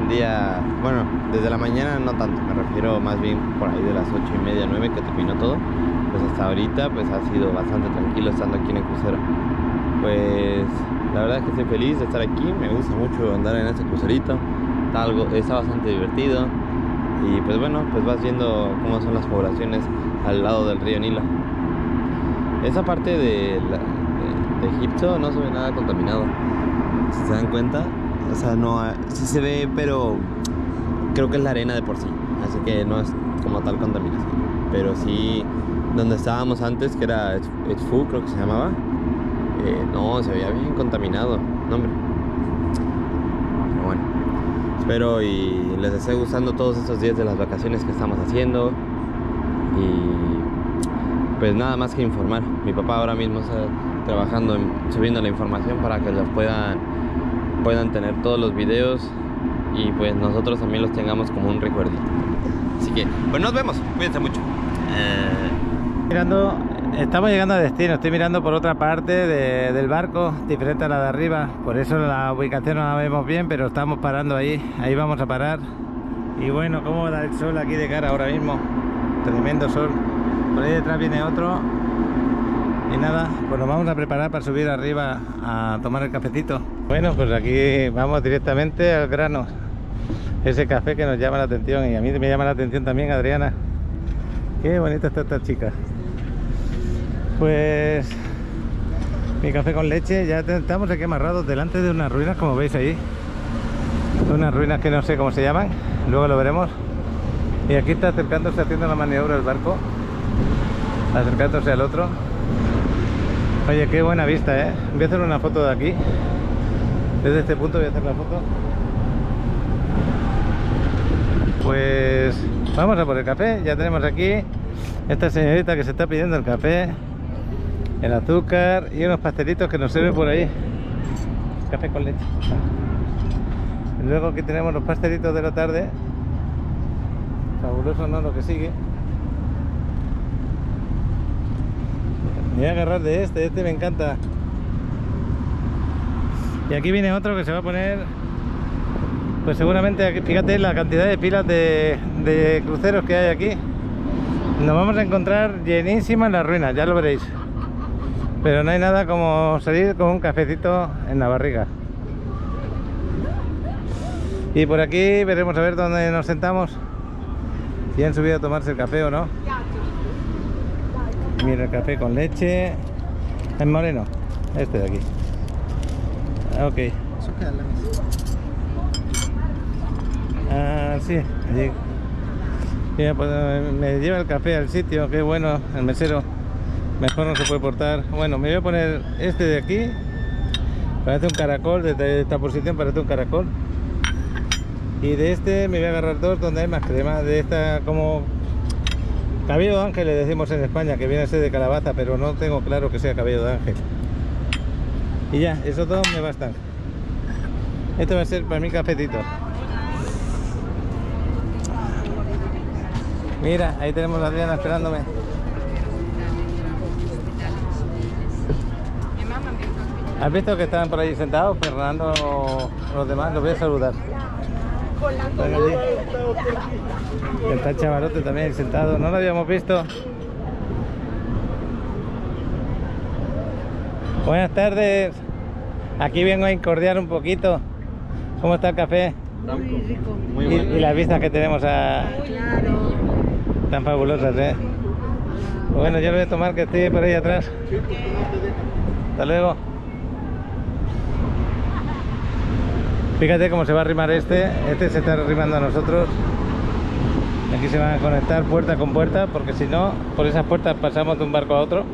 un día, bueno, desde la mañana no tanto, me refiero más bien por ahí de las 8:30, 9 que terminó todo, pues hasta ahorita pues ha sido bastante tranquilo estando aquí en el crucero. Pues la verdad es que estoy feliz de estar aquí, me gusta mucho andar en este crucerito, está bastante divertido. Y pues bueno, pues vas viendo cómo son las poblaciones al lado del río Nilo. Esa parte de Egipto no se ve nada contaminado, si se dan cuenta. O sea, no, sí se ve, pero creo que es la arena de por sí, así que no es como tal contaminación. Pero sí, donde estábamos antes, que era Edfu, creo que se llamaba, no, se veía bien contaminado, no hombre. Pero bueno, espero y les esté gustando todos estos días de las vacaciones que estamos haciendo. Y pues nada más que informar. Mi papá ahora mismo está trabajando subiendo la información para que los puedan tener todos los videos y pues nosotros también los tengamos como un recuerdito. Así que pues nos vemos, cuídense mucho. Estamos llegando a destino, estoy mirando por otra parte del barco, diferente a la de arriba, por eso la ubicación no la vemos bien, pero estamos parando ahí vamos a parar. Y bueno, cómo da el sol aquí de cara ahora mismo, tremendo sol. Por ahí detrás viene otro. Y nada, pues nos vamos a preparar para subir arriba a tomar el cafecito. Bueno, pues aquí vamos directamente al grano. Ese café que nos llama la atención, y a mí me llama la atención también, Adriana. Qué bonita está esta chica. Pues mi café con leche. Ya estamos aquí amarrados delante de unas ruinas, como veis ahí. Unas ruinas que no sé cómo se llaman, luego lo veremos. Y aquí está acercándose, haciendo la maniobra el barco, acercándose al otro. Oye, qué buena vista, ¿eh? Voy a hacer una foto de aquí. Desde este punto voy a hacer la foto. Pues vamos a por el café. Ya tenemos aquí esta señorita que se está pidiendo el café, el azúcar y unos pastelitos que nos sirven por ahí. Café con leche. Luego aquí tenemos los pastelitos de la tarde. Fabuloso, ¿no? Lo que sigue. Me voy a agarrar de este me encanta. Y aquí viene otro que se va a poner, pues seguramente aquí, fíjate la cantidad de pilas de cruceros que hay aquí. Nos vamos a encontrar llenísimas las ruinas, ya lo veréis. Pero no hay nada como salir con un cafecito en la barriga. Y por aquí veremos a ver dónde nos sentamos. Si han subido a tomarse el café o no. Mira, el café con leche. En moreno. Este de aquí. Ok. Eso queda en la mesa. Ah, sí. Allí. Mira, pues, me lleva el café al sitio. Qué bueno. El mesero. Mejor no se puede portar. Bueno, me voy a poner este de aquí. Parece un caracol. Desde esta posición parece un caracol. Y de este me voy a agarrar dos donde hay más crema. De esta como cabello de ángel le decimos en España, que viene a ser de calabaza, pero no tengo claro que sea cabello de ángel. Y ya, esos dos me bastan. Este va a ser para mi cafetito. Mira, ahí tenemos a Adriana esperándome. ¿Has visto que estaban por ahí sentados? Fernando, los demás, los voy a saludar. Están allí. Está el chavalote también sentado, no lo habíamos visto. Buenas tardes. Aquí vengo a incordiar un poquito. ¿Cómo está el café? Muy rico. Muy Y bueno. las vistas que tenemos tan fabulosas, ¿eh? Bueno, yo lo voy a tomar, que estoy por ahí atrás. Hasta luego. Fíjate cómo se va a arrimar este se está arrimando a nosotros. Aquí se van a conectar puerta con puerta, porque si no, por esas puertas pasamos de un barco a otro.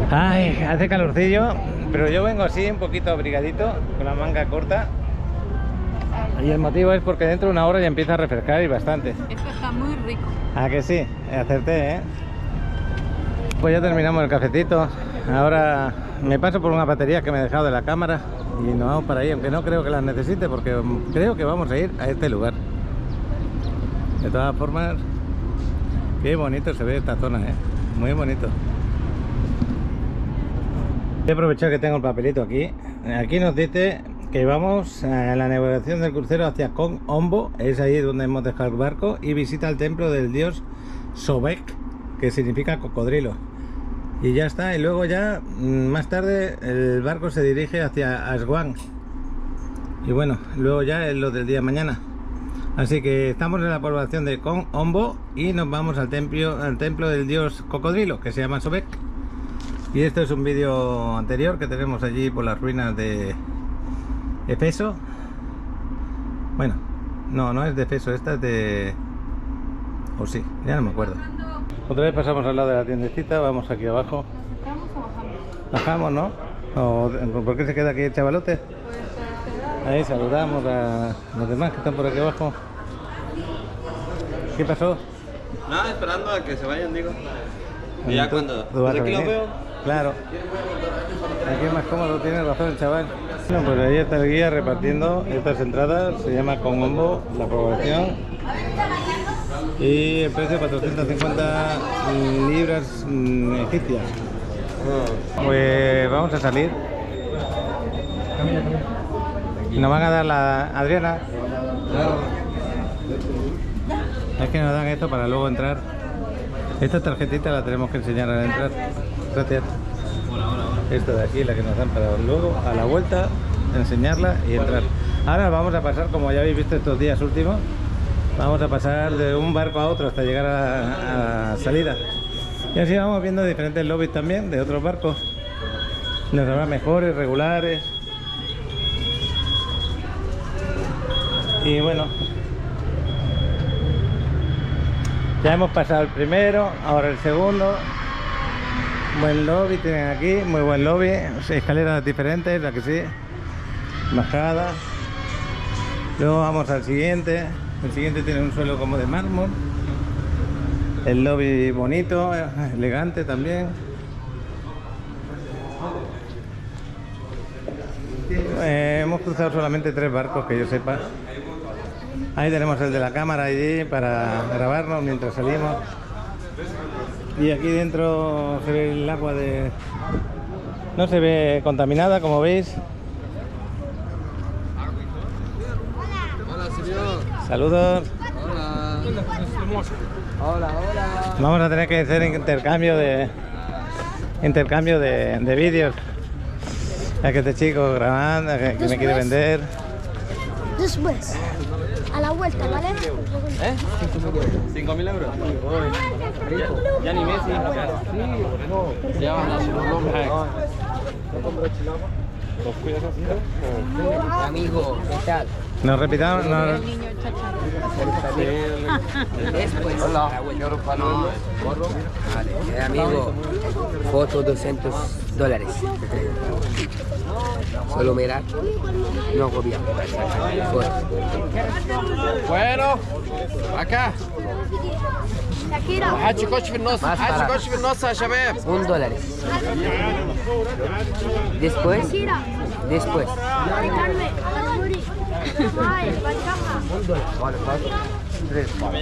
Ay, hace calorcillo, pero yo vengo así un poquito abrigadito, con la manga corta. Y el motivo es porque dentro de una hora ya empieza a refrescar y bastante. Esto está muy rico. Ah, que sí, acerté, ¿eh? Pues ya terminamos el cafetito. Ahora me paso por una batería que me he dejado de la cámara y nos vamos para ahí, aunque no creo que las necesite, porque creo que vamos a ir a este lugar. De todas formas, qué bonito se ve esta zona, ¿eh? Muy bonito. Voy a aprovechar que tengo el papelito aquí. Aquí nos dice que vamos a la navegación del crucero hacia Kon Ombo, es ahí donde hemos dejado el barco, y visita el templo del dios Sobek, que significa cocodrilo. Y ya está, y luego ya más tarde el barco se dirige hacia Aswan. Y bueno, luego ya es lo del día de mañana. Así que estamos en la población de Kon Ombo y nos vamos al templo del dios cocodrilo, que se llama Sobek. Y esto es un vídeo anterior que tenemos allí por las ruinas de Efeso. Bueno, no es de Efeso, esta es de... o sí, ya no me acuerdo. Otra vez pasamos al lado de la tiendecita, vamos aquí abajo. Bajamos, ¿no? ¿Por qué se queda aquí el chavalote? Ahí saludamos a los demás que están por aquí abajo. ¿Qué pasó? Nada, esperando a que se vayan, digo. Y ya cuando... ¿Tú vas a ¿Desde aquí los venir? veo? Claro. Aquí es más cómodo, tiene razón el chaval. Bueno, pues ahí está el guía repartiendo estas entradas. Se llama Kon Ombo, la población. Y el precio 450 libras egipcias. Pues vamos a salir. Nos van a dar la Adriana. Es que nos dan esto para luego entrar. Esta tarjetita la tenemos que enseñar al entrar. Gracias. Esta de aquí, la que nos dan para luego a la vuelta enseñarla y entrar. Ahora vamos a pasar, como ya habéis visto estos días últimos, vamos a pasar de un barco a otro hasta llegar a salida. Y así vamos viendo diferentes lobbies también de otros barcos. Nos habrá mejores, regulares. Y bueno, ya hemos pasado el primero, ahora el segundo. Buen lobby tienen aquí, muy buen lobby. Escaleras diferentes, la que sí. Bajada. Luego vamos al siguiente. El siguiente tiene un suelo como de mármol. El lobby bonito, elegante también. Hemos cruzado solamente 3 barcos que yo sepa. Ahí tenemos el de la cámara allí para grabarnos mientras salimos. Y aquí dentro se ve el agua de... no se ve contaminada, como veis. Hola, señor. Saludos. Hola. Hola. Vamos a tener que hacer intercambio de intercambio de vídeos. Es que este chico grabando, que me quiere vender. Después, a la vuelta, ¿vale? ¿Eh? 5.000 euros. Ya ni Messi. Ya van a Amigo, ¿qué tal? Nos repitamos. Después. Hola. Amigo, foto $200. Solo mirar, no copiar. Bueno, acá. محدش يخش في النص محدش يخش في النص يا شباب. $1. Después. Después.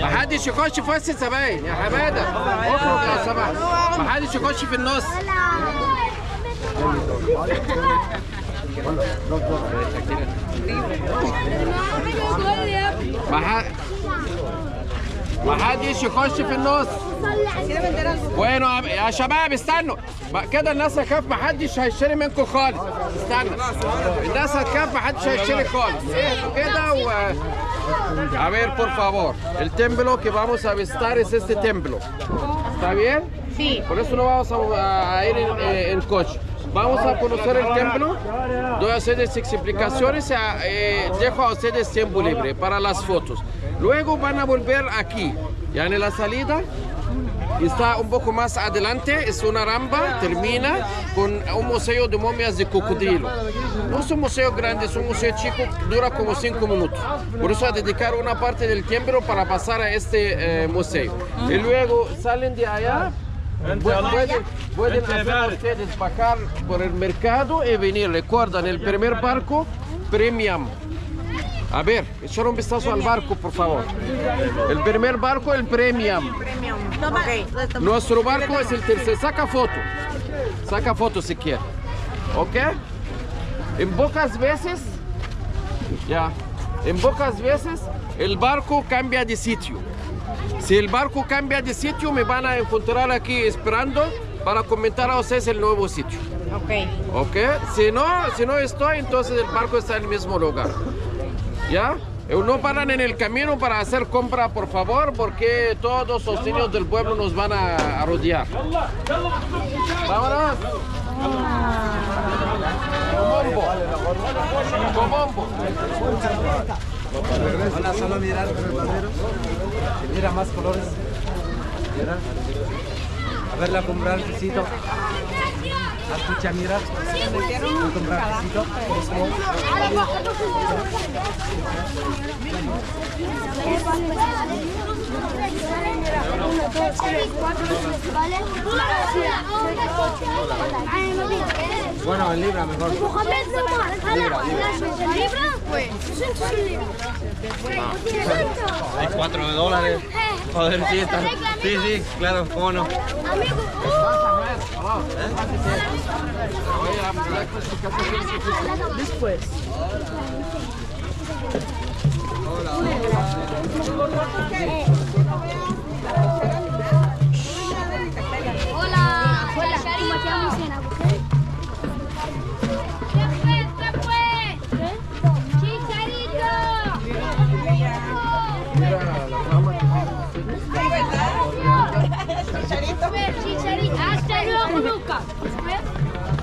محدش يخش في وسط الزباين يا حماده. اخرج لو سمحت. محدش يخش في النص. ما حدش يخش في النص. bueno يا شباب استنوا كده الناس هتخاف ما حدش هيشتري منكم خالص. استنى الناس هتخاف ما حدش هيشتري خالص. اهدوا كده و a ver por favor el templo que vamos a visitar es este templo. ¿Está bien? Sí. Por eso no vamos a ir en coche. Vamos a conocer el templo, doy a ustedes explicaciones, dejo a ustedes tiempo libre para las fotos. Luego van a volver aquí, ya en la salida, está un poco más adelante, es una rampa, termina con un museo de momias de cocodrilo. No es un museo grande, es un museo chico, dura como 5 minutos. Por eso a dedicar una parte del templo para pasar a este museo. Y luego salen de allá. Pueden hacer ustedes bajar por el mercado y venir. Recuerdan, el primer barco premium. A ver, echar un vistazo al barco, por favor. El primer barco, el premium. Okay. Nuestro barco es el tercer. Saca foto si quiere. ¿Ok? En pocas veces, el barco cambia de sitio. Si el barco cambia de sitio, me van a encontrar aquí esperando para comentar a ustedes el nuevo sitio. ¿Ok? Si no estoy, entonces el barco está en el mismo lugar. ¿Ya? No paran en el camino para hacer compra, por favor, porque todos los niños del pueblo nos van a rodear. ¡Vámonos! Comombo. Hola, solo mirar con el bandero. Si mira más colores. Mira. A verla comprar el pisito. Escucha, mira. Comprar el pisito. Bueno, en libra mejor. ¿Libra? Pues. Hay $4. Joder, sí, está. Sí, claro, cómo no. Después. Hola, Chicharito. Hasta luego, Lucas.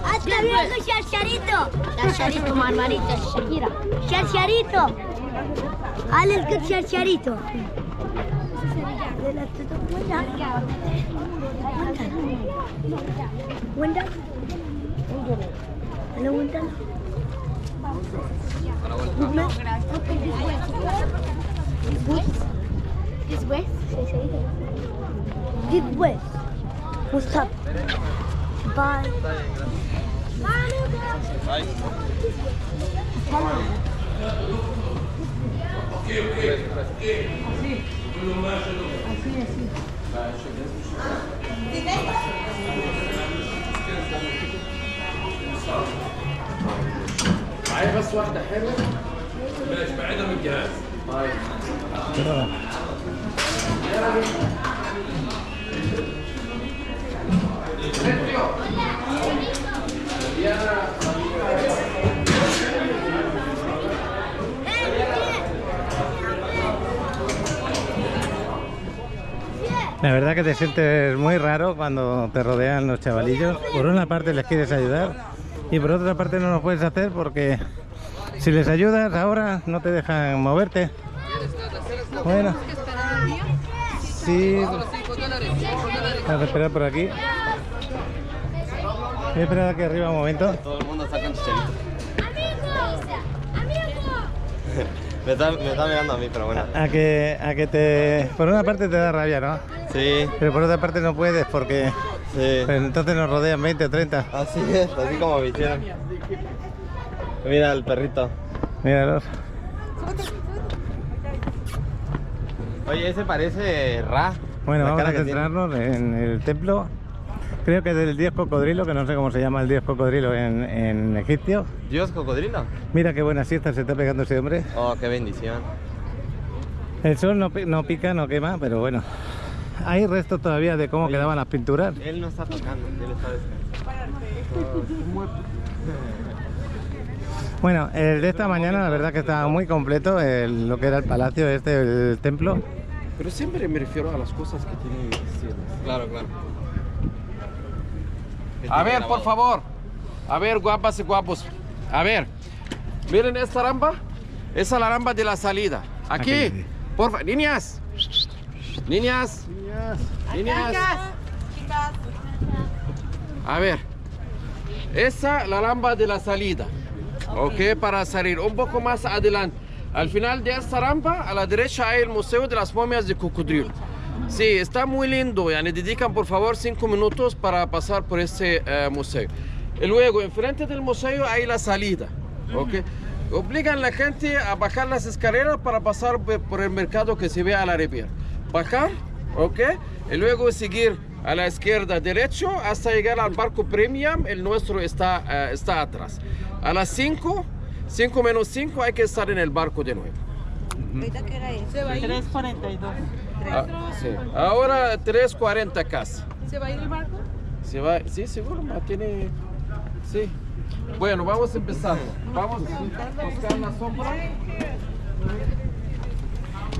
Hasta luego, Chicharito. Chicharito, Marmarita, Shakira. Chicharito. Alex, Chicharito. Después. What's up? Bye. معايا بس واحدة حلوة. ماشي بعيدة من الجهاز. طيب. Sergio. La verdad que te sientes muy raro cuando te rodean los chavalillos. Por una parte les quieres ayudar y por otra parte no lo puedes hacer porque si les ayudas ahora no te dejan moverte. Bueno, sí, vamos a esperar por aquí. Voy a esperar aquí arriba un momento. Todo el mundo está con chicharito. Me está mirando a mí, pero bueno. A que te... Por una parte te da rabia, ¿no? Sí. Pero por otra parte no puedes porque... Sí. Pues entonces nos rodean 20 o 30. Así es, así como me hicieron. Mira el perrito. Míralos. Oye, ese parece Ra. Bueno, La vamos cara a que tiene. centrarnos en el templo. Creo que del dios cocodrilo, que no sé cómo se llama el dios cocodrilo en egipcio. ¿Dios cocodrilo? Mira qué buena siesta se está pegando ese hombre. Oh, qué bendición. El sol no pica, no quema, pero bueno. Hay restos todavía de cómo quedaban las pinturas. Él no está tocando, él está descansando. Bueno, el de esta mañana la verdad que estaba muy completo, lo que era el palacio el templo. Pero siempre me refiero a las cosas que tienen cristianas. Claro, claro. A ver, por favor. A ver, guapas y guapos. A ver. Miren esta rampa. Esa es la rampa de la salida. Aquí. Por favor. Niñas. Niñas. Niñas. A ver. Esa es la rampa de la salida. Ok, para salir un poco más adelante. Al final de esta rampa, a la derecha hay el Museo de las Momias de Cocodrilo. Sí, está muy lindo. Yani, dedican por favor 5 minutos para pasar por este museo. Y luego, enfrente del museo hay la salida. ¿Okay? Obligan a la gente a bajar las escaleras para pasar por el mercado que se ve a la Riviera. Bajar, ¿ok? Y luego seguir a la izquierda derecho hasta llegar al barco Premium. El nuestro está atrás. A las 5 menos 5 hay que estar en el barco de nuevo. ¿Ahorita qué hora es? 3:42. Sí. Ahora 3:40 casi. ¿Se va a ir el barco? Se va, sí, seguro, tiene... Sí. Bueno, vamos a empezar. Vamos a buscar la sombra.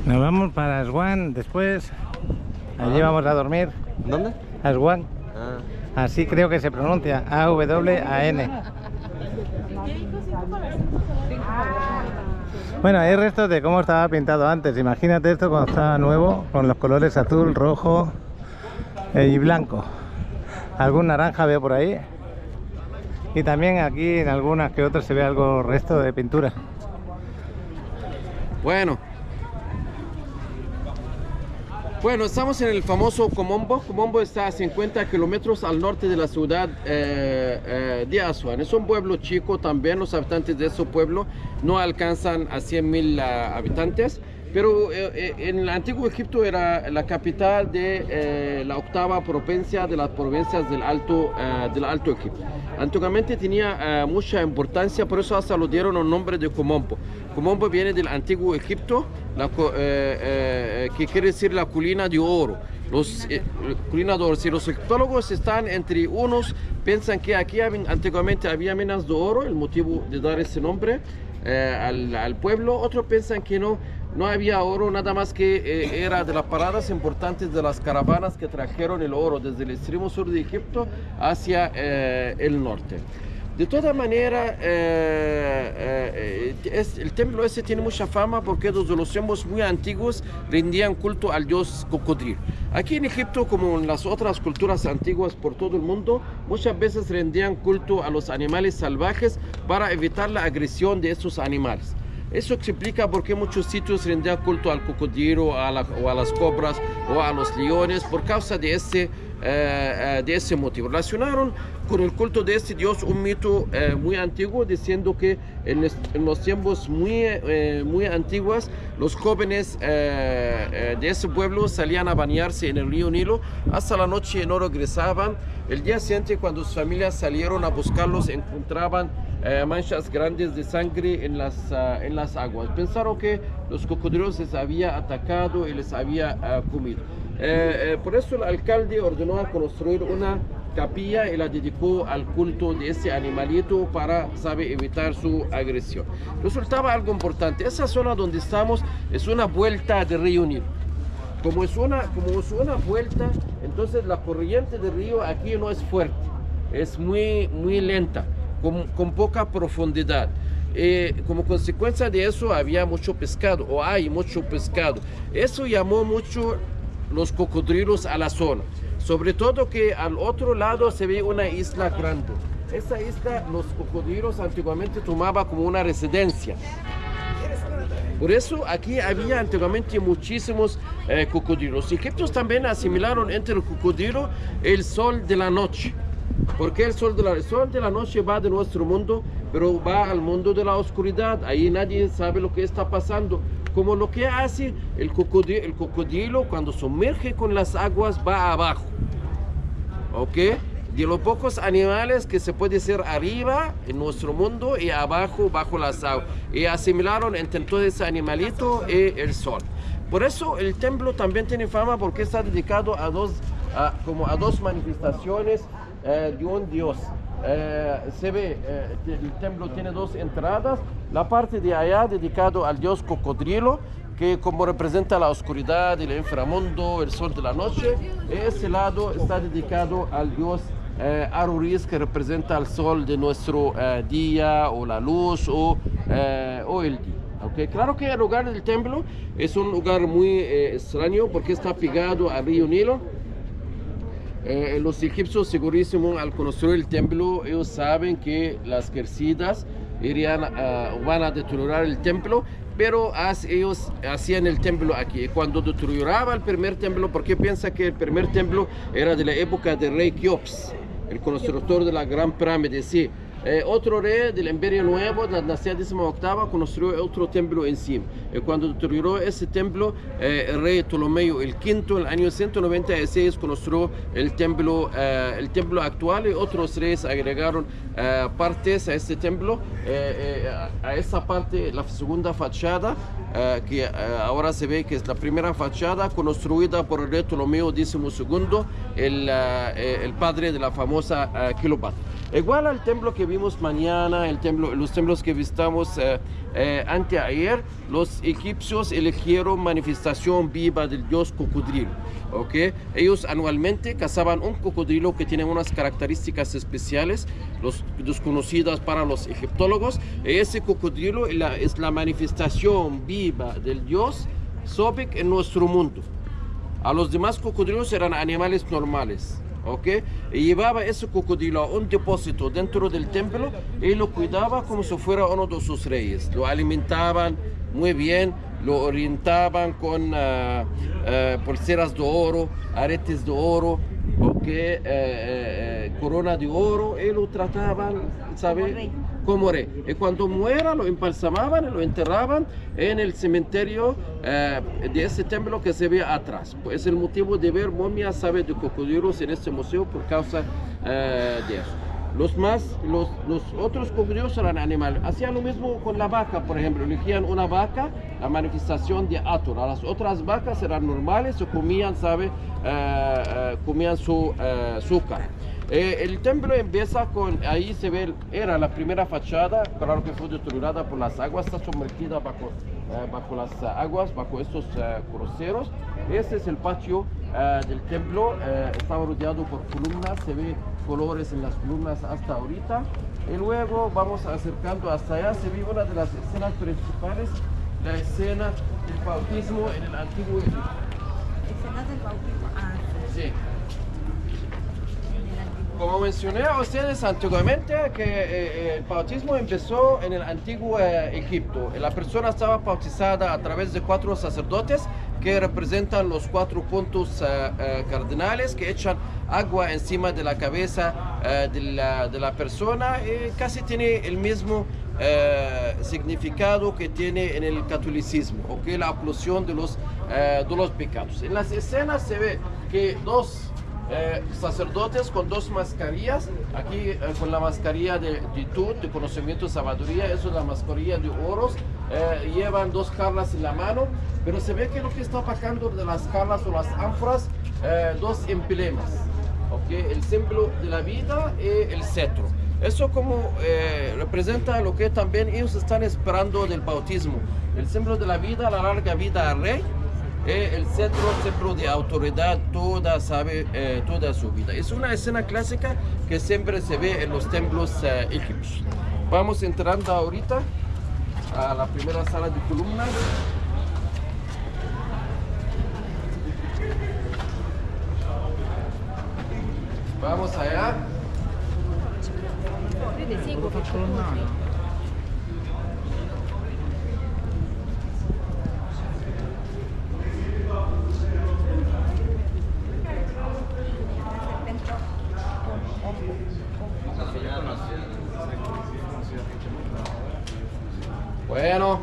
Nos vamos para Aswan después. Allí vamos a dormir. ¿Dónde? Aswan. Ah. Así creo que se pronuncia. A-W-A-N. Bueno, hay restos de cómo estaba pintado antes. Imagínate esto cuando estaba nuevo, con los colores azul, rojo y blanco. Algún naranja veo por ahí. Y también aquí en algunas que otras se ve algo resto de pintura. Bueno, estamos en el famoso Komombo. Komombo está a 50 kilómetros al norte de la ciudad de Aswan. Es un pueblo chico también. Los habitantes de ese pueblo no alcanzan a 100.000 habitantes. Pero en el antiguo Egipto era la capital de la octava provincia de las provincias del Alto Egipto. Antiguamente tenía mucha importancia, por eso hasta lo dieron el nombre de Komombo. Komombo viene del antiguo Egipto, que quiere decir la colina de oro. Colina de oro. Si los egiptólogos están entre unos, piensan que aquí antiguamente había minas de oro, el motivo de dar ese nombre al pueblo. Otros piensan que no había oro, nada más que era de las paradas importantes de las caravanas que trajeron el oro desde el extremo sur de Egipto hacia el norte. De toda manera, el templo ese tiene mucha fama porque desde los tiempos muy antiguos rendían culto al dios cocodrilo. Aquí en Egipto, como en las otras culturas antiguas por todo el mundo, muchas veces rendían culto a los animales salvajes para evitar la agresión de estos animales. Eso explica por qué muchos sitios rendían culto al cocodrilo o a las cobras o a los leones por causa de ese motivo. Relacionaron con el culto de este dios un mito muy antiguo, diciendo que en los tiempos muy antiguos los jóvenes de ese pueblo salían a bañarse en el río Nilo hasta la noche y no regresaban. El día siguiente, cuando sus familias salieron a buscarlos, encontraban manchas grandes de sangre en las aguas. Pensaron que los cocodrilos les había atacado y les había comido. Por eso el alcalde ordenó a construir una capilla y la dedicó al culto de ese animalito para evitar su agresión. Resultaba algo importante. Esa zona donde estamos es una vuelta de río Nilo. Como es una vuelta, entonces la corriente del río aquí no es fuerte, es muy lenta, con poca profundidad. Como consecuencia de eso había mucho pescado, o hay mucho pescado. Eso llamó mucho los cocodrilos a la zona. Sobre todo que al otro lado se ve una isla grande. Esa isla los cocodrilos antiguamente tomaban como una residencia. Por eso aquí había antiguamente muchísimos cocodrilos. Los egipcios también asimilaron entre el cocodrilo el sol de la noche. Porque el sol de la noche va de nuestro mundo, pero va al mundo de la oscuridad. Ahí nadie sabe lo que está pasando. Como lo que hace el cocodrilo cuando sumerge con las aguas va abajo. ¿Ok? De los pocos animales que se puede ser arriba en nuestro mundo y abajo bajo las aguas. Y asimilaron entre todo ese animalito y el sol. Por eso el templo también tiene fama porque está dedicado a dos manifestaciones de un dios. Se ve, el templo tiene dos entradas. La parte de allá dedicado al dios cocodrilo, que como representa la oscuridad, el inframundo, el sol de la noche. Ese lado está dedicado al dios Aruris, que representa el sol de nuestro día, o la luz, o el día. Okay. Claro que el lugar del templo es un lugar muy extraño porque está pegado al río Nilo. Los egipcios segurísimo al construir el templo, ellos saben que las quercidas van a deteriorar el templo, pero ellos hacían el templo aquí. Cuando deterioraba el primer templo, porque piensa que el primer templo era de la época del rey Keops, el constructor de la gran pirámide, sí. Otro rey del Imperio Nuevo, de la dinastía 18ª, construyó otro templo encima. Cuando deterioró ese templo, el rey Ptolomeo el V, en el año 196, construyó el templo actual, y otros reyes agregaron partes a este templo. A esa parte, la segunda fachada, que ahora se ve que es la primera fachada, construida por el rey Ptolomeo XII, el padre de la famosa Cleopatra. Igual al templo que vimos mañana, los templos que visitamos anteayer, los egipcios eligieron manifestación viva del dios cocodrilo. ¿Okay? Ellos anualmente cazaban un cocodrilo que tiene unas características especiales, desconocidas para los egiptólogos. Ese cocodrilo es la manifestación viva del dios Sobek en nuestro mundo. A los demás cocodrilos eran animales normales. ¿Okay? Y llevaba ese cocodrilo a un depósito dentro del templo y lo cuidaba como si fuera uno de sus reyes. Lo alimentaban muy bien, lo orientaban con pulseras de oro, aretes de oro, corona de oro, y lo trataban, ¿sabe? Como rey. Y cuando muera lo embalsamaban y lo enterraban en el cementerio de ese templo que se ve atrás. Pues es el motivo de ver momias, ¿sabe?, de cocodrilos en este museo por causa de eso. Los otros cocodrilos eran animales. Hacían lo mismo con la vaca, por ejemplo. Elegían una vaca, la manifestación de Hathor. A las otras vacas eran normales, o comían, ¿sabe? Comían su carne. El templo empieza con, ahí se ve, era la primera fachada, claro que fue deteriorada por las aguas, está sumergida bajo las aguas, bajo estos cruceros. Este es el patio del templo, estaba rodeado por columnas, se ve colores en las columnas hasta ahorita. Y luego vamos acercando hasta allá, se ve una de las escenas principales, la escena del bautismo en el antiguo Egipto. ¿Escenas del bautismo? Sí. Como mencioné a ustedes antiguamente, que el bautismo empezó en el antiguo Egipto. La persona estaba bautizada a través de 4 sacerdotes que representan los 4 puntos cardinales, que echan agua encima de la cabeza de la persona, y casi tiene el mismo significado que tiene en el catolicismo, ¿okay? La absolución de los pecados. En las escenas se ve que dos sacerdotes con 2 mascarillas, aquí con la mascarilla de virtud, de conocimiento, de sabiduría, eso es la mascarilla de oros, llevan 2 jarras en la mano, pero se ve que lo que está sacando de las jarras o las ánforas, 2 emblemas, ¿okay? El símbolo de la vida y el cetro. Eso como representa lo que también ellos están esperando del bautismo, el símbolo de la vida, la larga vida al rey, el centro de autoridad toda su vida. Es una escena clásica que siempre se ve en los templos egipcios. Vamos entrando ahorita a la primera sala de columnas. Vamos allá. Bueno,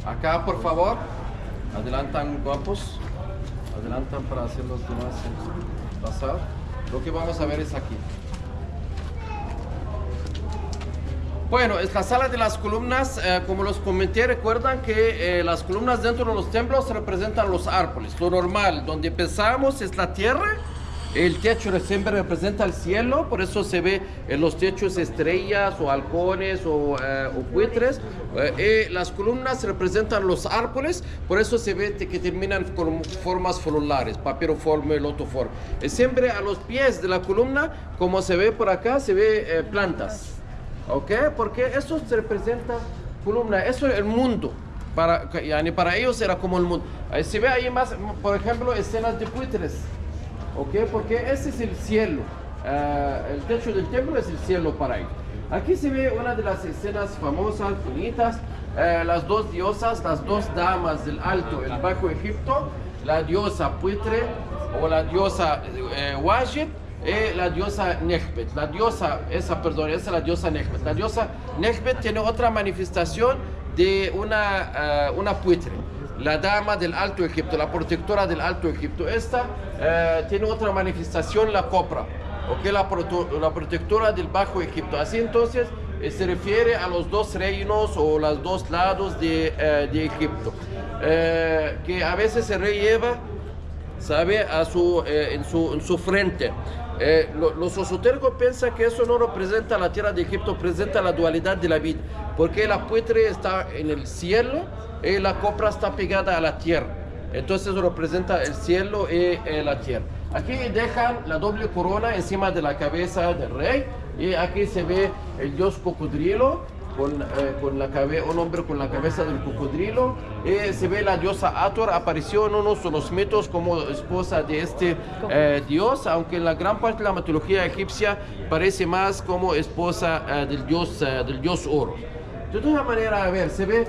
acá por favor, adelantan guapos, adelantan para hacer los demás pasar. Lo que vamos a ver es aquí. Bueno, es la sala de las columnas, como los comenté, recuerdan que las columnas dentro de los templos representan los árboles. Lo normal, donde empezamos es la tierra, el techo siempre representa el cielo, por eso se ve en los techos estrellas o halcones o buitres. Las columnas representan los árboles, por eso se ve que terminan con formas florales, papiroforme, lotoforme. Siempre a los pies de la columna, como se ve por acá, se ve plantas. ¿Ok? Porque eso se representa columna, eso es el mundo. Para ellos era como el mundo. Se ve ahí más, por ejemplo, escenas de buitres. ¿Ok? Porque ese es el cielo. El techo del templo es el cielo para ellos. Aquí se ve una de las escenas famosas, bonitas. Las dos diosas, las dos damas del Alto, el Bajo Egipto. La diosa buitre o la diosa Wajid. La diosa Nekhbet, esa es la diosa Nekhbet. La diosa Nekhbet tiene otra manifestación de una buitre, la dama del Alto Egipto, la protectora del Alto Egipto. Esta tiene otra manifestación, la cobra, ¿okay? La protectora del Bajo Egipto. Así entonces se refiere a los dos reinos o los dos lados de Egipto, que a veces se rey lleva, ¿sabe? En su frente. Los esotéricos piensan que eso no representa la tierra de Egipto, representa la dualidad de la vida, porque la buitre está en el cielo y la copra está pegada a la tierra. Entonces representa el cielo y la tierra. Aquí dejan la doble corona encima de la cabeza del rey, y aquí se ve el dios cocodrilo, un hombre con la cabeza del cocodrilo. Se ve la diosa Hathor, apareció en unos de los mitos como esposa de este dios, aunque en la gran parte de la mitología egipcia parece más como esposa del dios Oro. De todas maneras, a ver, se ve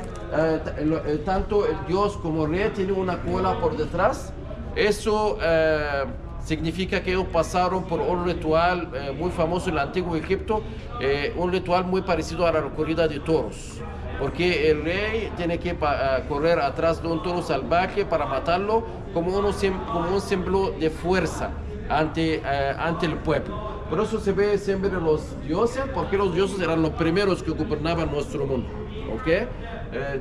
tanto el dios como el rey tiene una cola por detrás. Eso significa que ellos pasaron por un ritual muy famoso en el antiguo Egipto, un ritual muy parecido a la corrida de toros, porque el rey tiene que correr atrás de un toro salvaje para matarlo como un símbolo de fuerza ante el pueblo. Por eso se ve siempre los dioses, porque los dioses eran los primeros que gobernaban nuestro mundo. ¿Okay?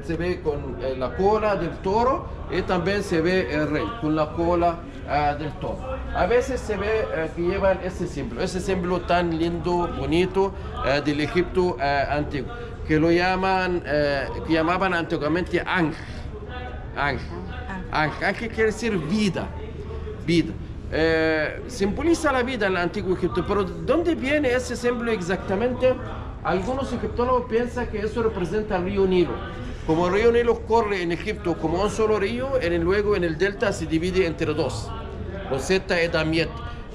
Se ve con la cola del toro, y también se ve el rey con la cola del toro. A veces se ve que llevan ese símbolo tan lindo, bonito del Egipto antiguo, que lo llamaban antiguamente Ankh. Ankh quiere decir vida. Simboliza la vida en el antiguo Egipto, pero ¿dónde viene ese símbolo exactamente? Algunos egiptólogos piensan que eso representa el río Nilo. Como el río Nilo corre en Egipto como un solo río, luego en el delta se divide entre dos, Rosetta y Damiet.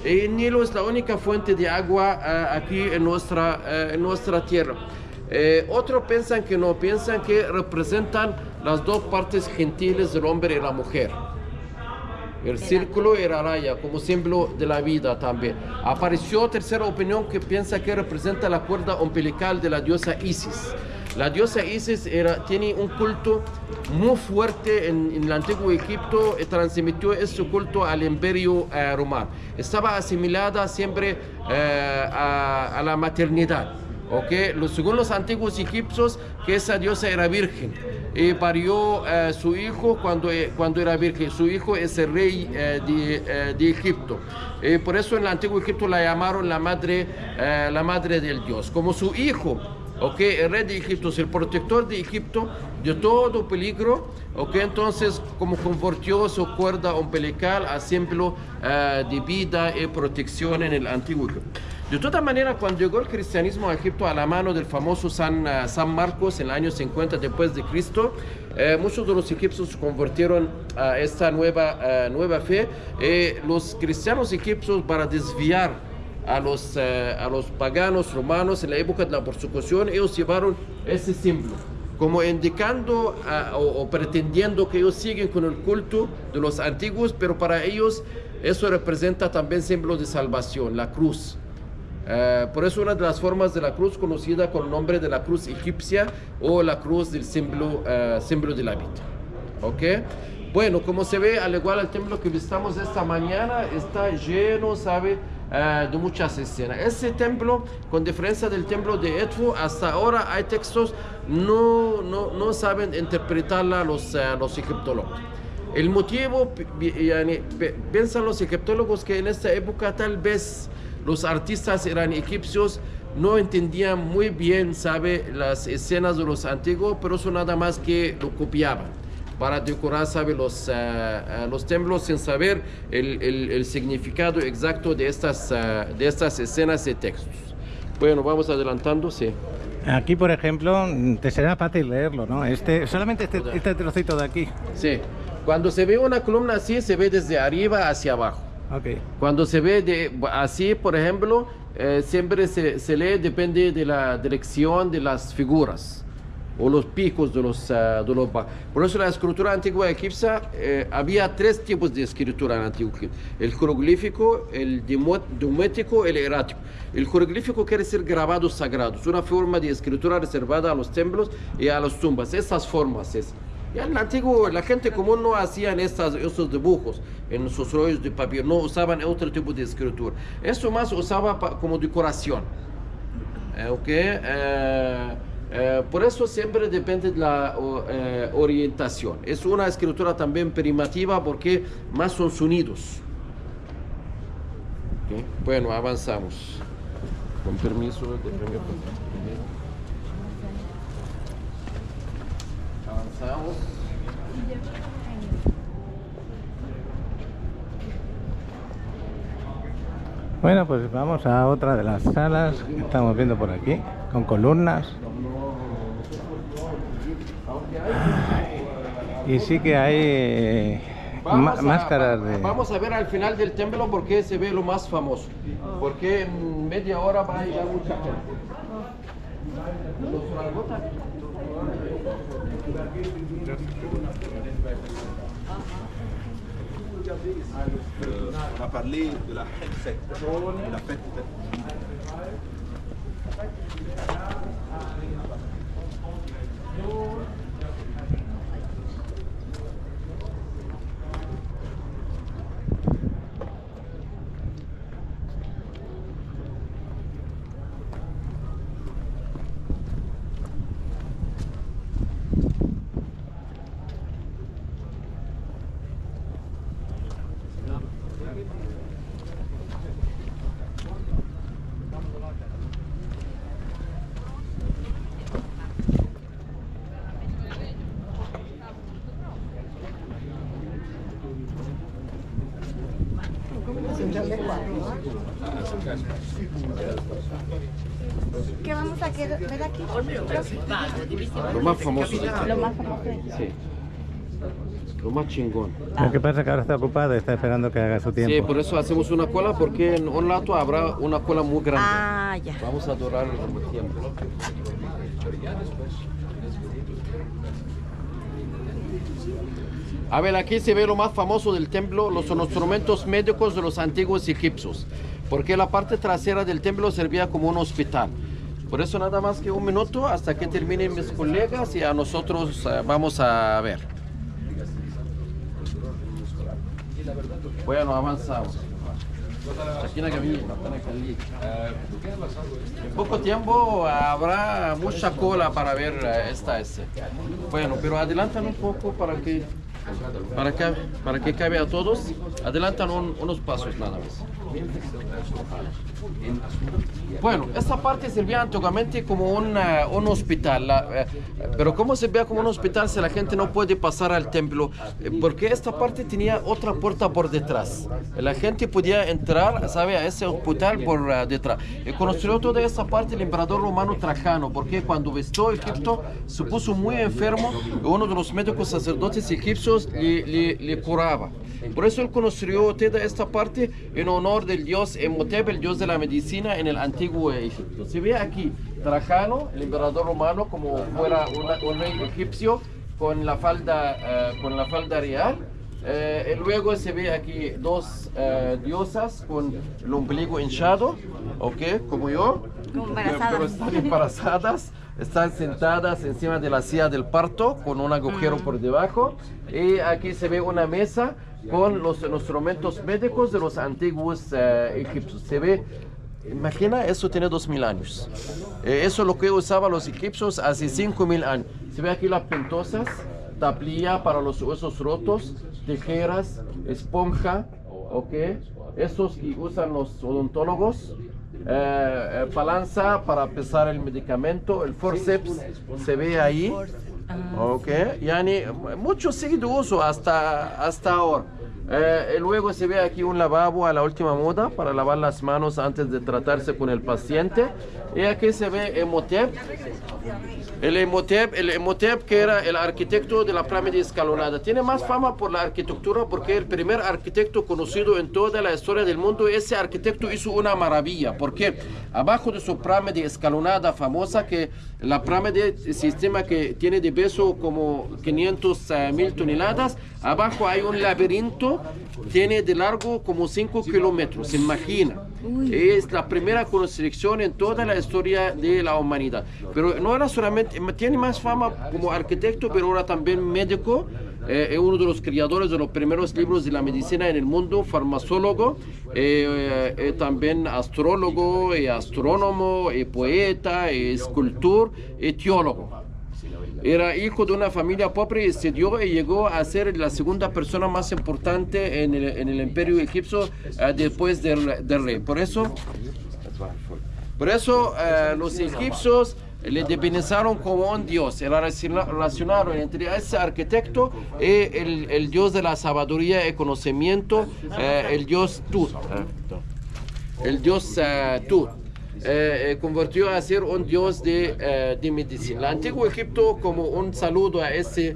El Nilo es la única fuente de agua aquí en nuestra tierra. Otros piensan que no, piensan que representan las dos partes gentiles del hombre y la mujer. El círculo y la raya como símbolo de la vida también. Apareció tercera opinión que piensa que representa la cuerda umbilical de la diosa Isis. La diosa Isis tiene un culto muy fuerte en el antiguo Egipto, y transmitió ese culto al imperio romano. Estaba asimilada siempre a la maternidad. Okay. Según los antiguos egipcios, que esa diosa era virgen y parió su hijo cuando era virgen. Su hijo es el rey de Egipto. Por eso en el antiguo Egipto la llamaron la madre del dios. Como su hijo ¿ok? El rey de Egipto es el protector de Egipto de todo peligro, ¿ok? Entonces, como convirtió su cuerda umbilical a símbolo de vida y protección en el antiguo Egipto. De todas maneras, cuando llegó el cristianismo a Egipto a la mano del famoso San Marcos en el año 50 después de Cristo, muchos de los egipcios se convirtieron a esta nueva fe. Los cristianos egipcios, para desviar a los paganos romanos en la época de la persecución, ellos llevaron ese símbolo, como indicando o pretendiendo que ellos siguen con el culto de los antiguos, pero para ellos eso representa también símbolo de salvación, la cruz. Por eso una de las formas de la cruz conocida con el nombre de la cruz egipcia o la cruz del símbolo de la vida. ¿Ok? Bueno, como se ve, al igual el templo que visitamos esta mañana está lleno, ¿sabe? De muchas escenas. Ese templo, con diferencia del templo de Edfu, hasta ahora hay textos no saben interpretarla los egiptólogos. El motivo, piensan los egiptólogos que en esta época tal vez los artistas eran egipcios, no entendían muy bien, ¿sabe?, las escenas de los antiguos, pero eso nada más que lo copiaban para decorar, ¿sabe?, los templos sin saber el significado exacto de estas escenas y textos. Bueno, vamos adelantando, sí. Aquí, por ejemplo, te será fácil leerlo, ¿no? Solamente este trocito de aquí. Sí. Cuando se ve una columna así, se ve desde arriba hacia abajo. Okay. Cuando se ve así, por ejemplo, siempre se lee, depende de la dirección de las figuras o los picos de los Por eso la escritura antigua egipcia, había tres tipos de escritura en antiguo Egipto: el jeroglífico, el domético y el hierático. El jeroglífico quiere decir grabados sagrados, una forma de escritura reservada a los templos y a las tumbas. Esas formas es. Ya en el antiguo, la gente común no hacían estos dibujos en sus rollos de papel, no usaban otro tipo de escritura. Eso más usaba como decoración. Por eso siempre depende de la orientación. Es una escritura también primitiva porque más son sonidos. ¿Okay? Bueno, avanzamos. Con permiso. Avanzamos. Bueno, pues vamos a otra de las salas que estamos viendo por aquí, con columnas. Y sí que hay máscaras de... Vamos a ver al final del templo porque se ve lo más famoso. Porque en media hora va a llegar mucha gente. On a parlé de la fête, la fête. ¿Qué vamos a ver aquí? Lo más famoso del Lo templo. más famoso. Sí. Lo más chingón. Lo que pasa es que ahora está ocupado, está esperando que haga su tiempo. Sí, por eso hacemos una cola, porque en un lado habrá una cola muy grande. Ah, ya. Vamos a adorar el tiempo. A ver, aquí se ve lo más famoso del templo, los instrumentos médicos de los antiguos egipcios, porque la parte trasera del templo servía como un hospital. Por eso nada más que un minuto hasta que terminen mis colegas y a nosotros vamos a ver. Bueno, avanzamos. En poco tiempo habrá mucha cola para ver esta escena. Bueno, pero adelantan un poco para que cabe a todos. Adelantan unos pasos nada más. Bueno, esta parte servía antiguamente como un hospital, pero como se veía como un hospital si la gente no puede pasar al templo, porque esta parte tenía otra puerta por detrás. La gente podía entrar, ¿sabe?, a ese hospital por detrás. Y construyó toda esta parte el emperador romano Trajano, porque cuando visitó Egipto se puso muy enfermo y uno de los médicos sacerdotes egipcios le curaba. Por eso él construyó toda esta parte en honor del dios Emhotep, el dios de la medicina en el antiguo Egipto. Se ve aquí Trajano, el emperador romano, como fuera un rey egipcio con la falda real. Y luego se ve aquí dos diosas con el ombligo hinchado, ¿ok? Como yo, pero están embarazadas. Están sentadas encima de la silla del parto con un agujero por debajo. Y aquí se ve una mesa con los instrumentos médicos de los antiguos egipcios. Se ve, imagina, eso tiene 2000 años. Eso es lo que usaban los egipcios hace 5000 años. Se ve aquí las pentosas, tablilla para los huesos rotos, tijeras, esponja, ¿ok? Esos que usan los odontólogos. Balanza para pesar el medicamento, el forceps se ve ahí, ok, yani, mucho sigue de uso hasta ahora. Luego se ve aquí un lavabo a la última moda para lavar las manos antes de tratarse con el paciente. Y aquí se ve Emhotep. El Emhotep, que era el arquitecto de la pirámide escalonada, tiene más fama por la arquitectura porque el primer arquitecto conocido en toda la historia del mundo. Ese arquitecto hizo una maravilla, porque abajo de su pirámide escalonada famosa, que la pirámide se estima que tiene de peso como 500.000 toneladas, abajo hay un laberinto, tiene de largo como 5 kilómetros, se imagina. Es la primera construcción en toda la historia de la humanidad. Pero no era solamente, tiene más fama como arquitecto, pero ahora también médico. Es uno de los creadores de los primeros libros de la medicina en el mundo, farmacólogo, también astrólogo, astrónomo, poeta, escultor y teólogo. Era hijo de una familia pobre y estudió y llegó a ser la segunda persona más importante en el imperio egipcio después del rey. Por eso los egipcios le divinizaron como un dios. Relacionaron entre ese arquitecto y el dios de la sabiduría y conocimiento, el dios Tut. Convirtió a ser un dios de medicina. El antiguo Egipto, como un saludo a este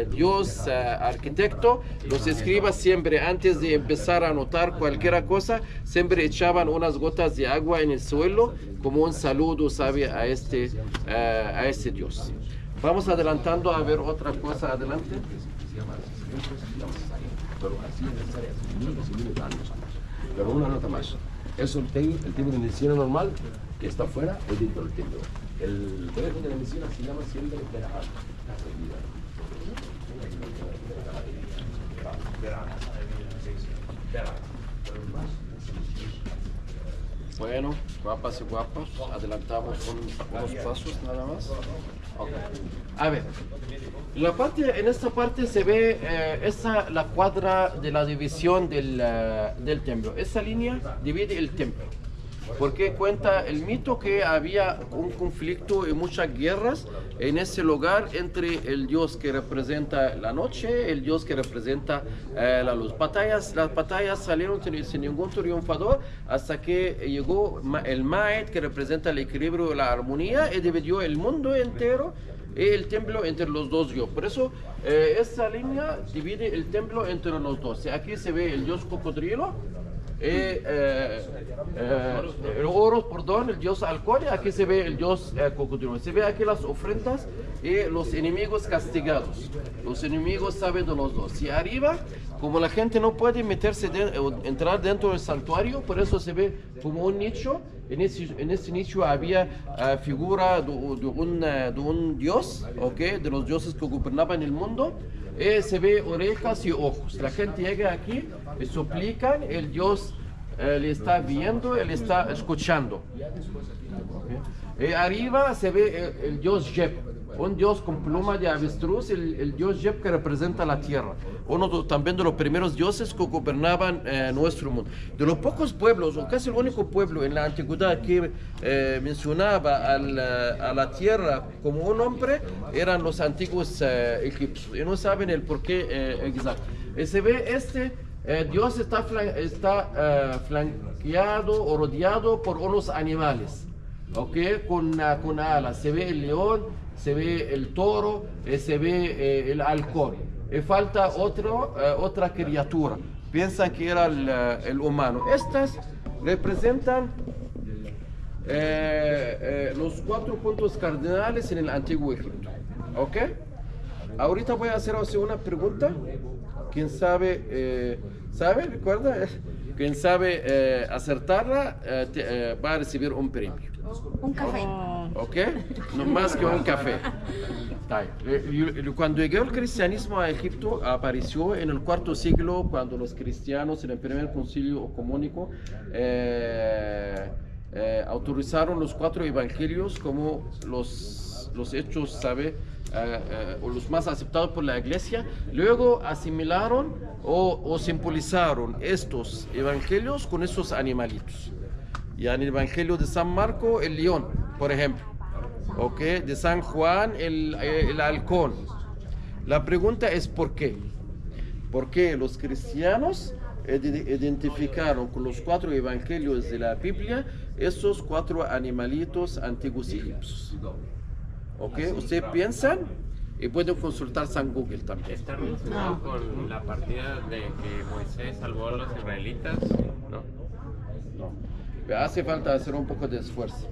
dios arquitecto, los escribas siempre, antes de empezar a anotar cualquier cosa, siempre echaban unas gotas de agua en el suelo como un saludo, ¿sabe?, a este dios. Vamos adelantando a ver otra cosa adelante. Pero una nota más. Es el tipo de medicina normal que está fuera o dentro del templo. El teléfono de la medicina se llama siempre verajá. Bueno, guapas y guapos, adelantamos unos pasos nada más. Okay. A ver, en esta parte se ve la cuadra de la división del templo. Esa línea divide el templo, porque cuenta el mito que había un conflicto y muchas guerras en ese lugar entre el dios que representa la noche y el dios que representa la luz. Las batallas salieron sin ningún triunfador hasta que llegó el Maet, que representa el equilibrio y la armonía, y dividió el mundo entero y el templo entre los dos dioses. Por eso esta línea divide el templo entre los dos. Aquí se ve el dios cocodrilo, el dios halcón, y aquí se ve el dios cocodrilo. Se ve aquí las ofrendas y los enemigos castigados. Los enemigos saben de los dos. Y arriba, como la gente no puede entrar dentro del santuario, por eso se ve como un nicho. En ese nicho había figura de un dios, ¿okay?, de los dioses que gobernaban el mundo. Se ve orejas y ojos. La gente llega aquí y suplican, el dios le está viendo, él está escuchando. ¿Okay? Arriba se ve el dios Jeb. un dios con pluma de avestruz, el dios Yep, que representa la tierra. También de los primeros dioses que gobernaban nuestro mundo. De los pocos pueblos, o casi el único pueblo en la antigüedad que mencionaba a la tierra como un hombre, eran los antiguos egipcios. Y no saben el porqué exacto. Y se ve Dios está flanqueado o rodeado por unos animales, ¿ok? Con alas. Se ve el león, se ve el toro, se ve el halcón. Y falta otra criatura. Piensan que era el humano. Estas representan los 4 puntos cardinales en el antiguo Egipto, ¿ok? Ahorita voy a hacer una pregunta. ¿Quién sabe? ¿Recuerda? Quien sabe acertarla va a recibir un premio. Un café. ¿Ok? No más que un café. Cuando llegó el cristianismo a Egipto, apareció en el IV siglo, cuando los cristianos en el primer concilio ecuménico autorizaron los 4 evangelios como los hechos, ¿sabe? O los más aceptados por la iglesia. Luego asimilaron o simbolizaron estos evangelios con estos animalitos. Y en el evangelio de San Marco, el león, por ejemplo, ¿ok? De San Juan, el halcón. La pregunta es ¿por qué? ¿Por qué los cristianos identificaron con los 4 evangelios de la Biblia esos 4 animalitos antiguos egipcios? ¿Ok? Ustedes piensan y pueden consultar San Google también. ¿Está relacionado con la partida de que Moisés salvó a los israelitas? No. Hace falta hacer un poco de esfuerzo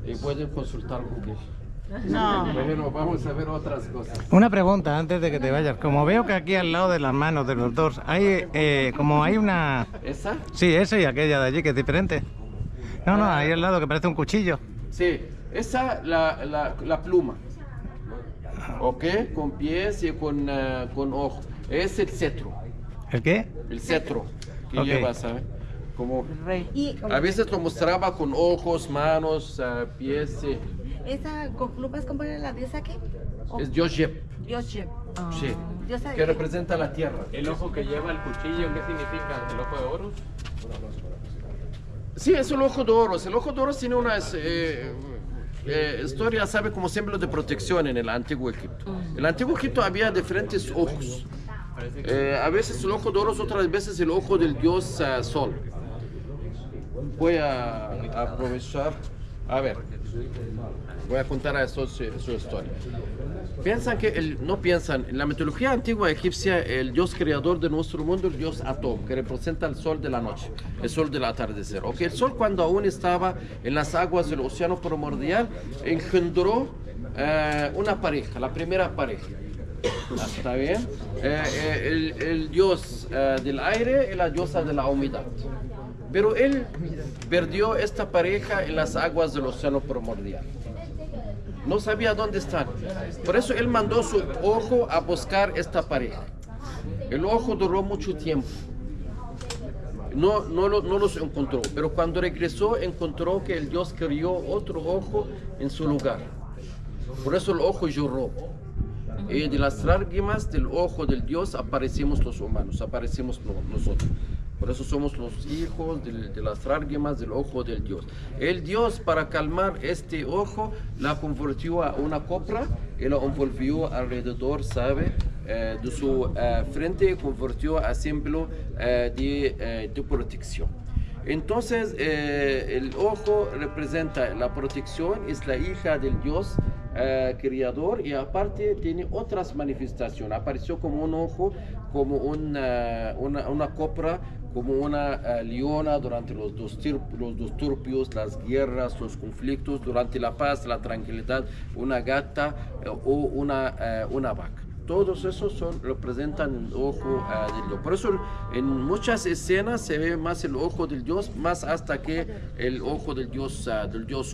y pueden consultar Google. No. Bueno, vamos a ver otras cosas. Una pregunta antes de que te vayas. Como veo que aquí al lado de las manos de los dos hay como hay una... ¿Esa? Sí, esa y aquella de allí que es diferente. No, ahí al lado que parece un cuchillo. Sí, esa la pluma. ¿Ok? Con pies y con ojos. Es el cetro. ¿El qué? El cetro que Ok. lleva, ¿sabes? Como... Y A veces lo mostraba con ojos, manos, pies. Sí. esa con plumas, ¿cómo era la diosa qué? Es Dios Yep. Dios Yep. Sí. Diosa de Que qué? representa la tierra. ¿El ojo que lleva el cuchillo, qué significa? ¿El ojo de Horus? Sí, es el ojo de Horus. El ojo de Horus tiene una historia, sabe, como símbolo de protección en el antiguo Egipto. En el antiguo Egipto había diferentes ojos. A veces el ojo de Horus, otras veces el ojo del dios Sol. Voy a aprovechar. A ver, voy a contar a su historia. Piensan que, no piensan, en la mitología antigua egipcia, el dios creador de nuestro mundo, el dios Atom, que representa el sol de la noche, el sol del atardecer. Okay, el sol, cuando aún estaba en las aguas del océano primordial, engendró una pareja, la primera pareja. ¿Está bien? El dios del aire y la diosa de la humedad. Pero él perdió esta pareja en las aguas del océano primordial. No sabía dónde están. Por eso él mandó su ojo a buscar esta pareja. El ojo duró mucho tiempo. No los encontró. Pero cuando regresó, encontró que el Dios crió otro ojo en su lugar. Por eso el ojo lloró. Y de las lágrimas del ojo del Dios aparecimos los humanos, aparecimos nosotros. Por eso somos los hijos de las lágrimas del ojo del Dios. El Dios, para calmar este ojo, la convirtió a una copra y la envolvió alrededor, ¿sabe? De su frente, y convirtió a símbolo de protección. Entonces, el ojo representa la protección, es la hija del Dios creador, y aparte tiene otras manifestaciones. Apareció como un ojo, como una copra, como una leona durante los disturbios, las guerras, los conflictos, durante la paz, la tranquilidad, una gata o una vaca. Todos esos representan el ojo del Dios. Por eso en muchas escenas se ve más el ojo del Dios, más hasta que el ojo del Dios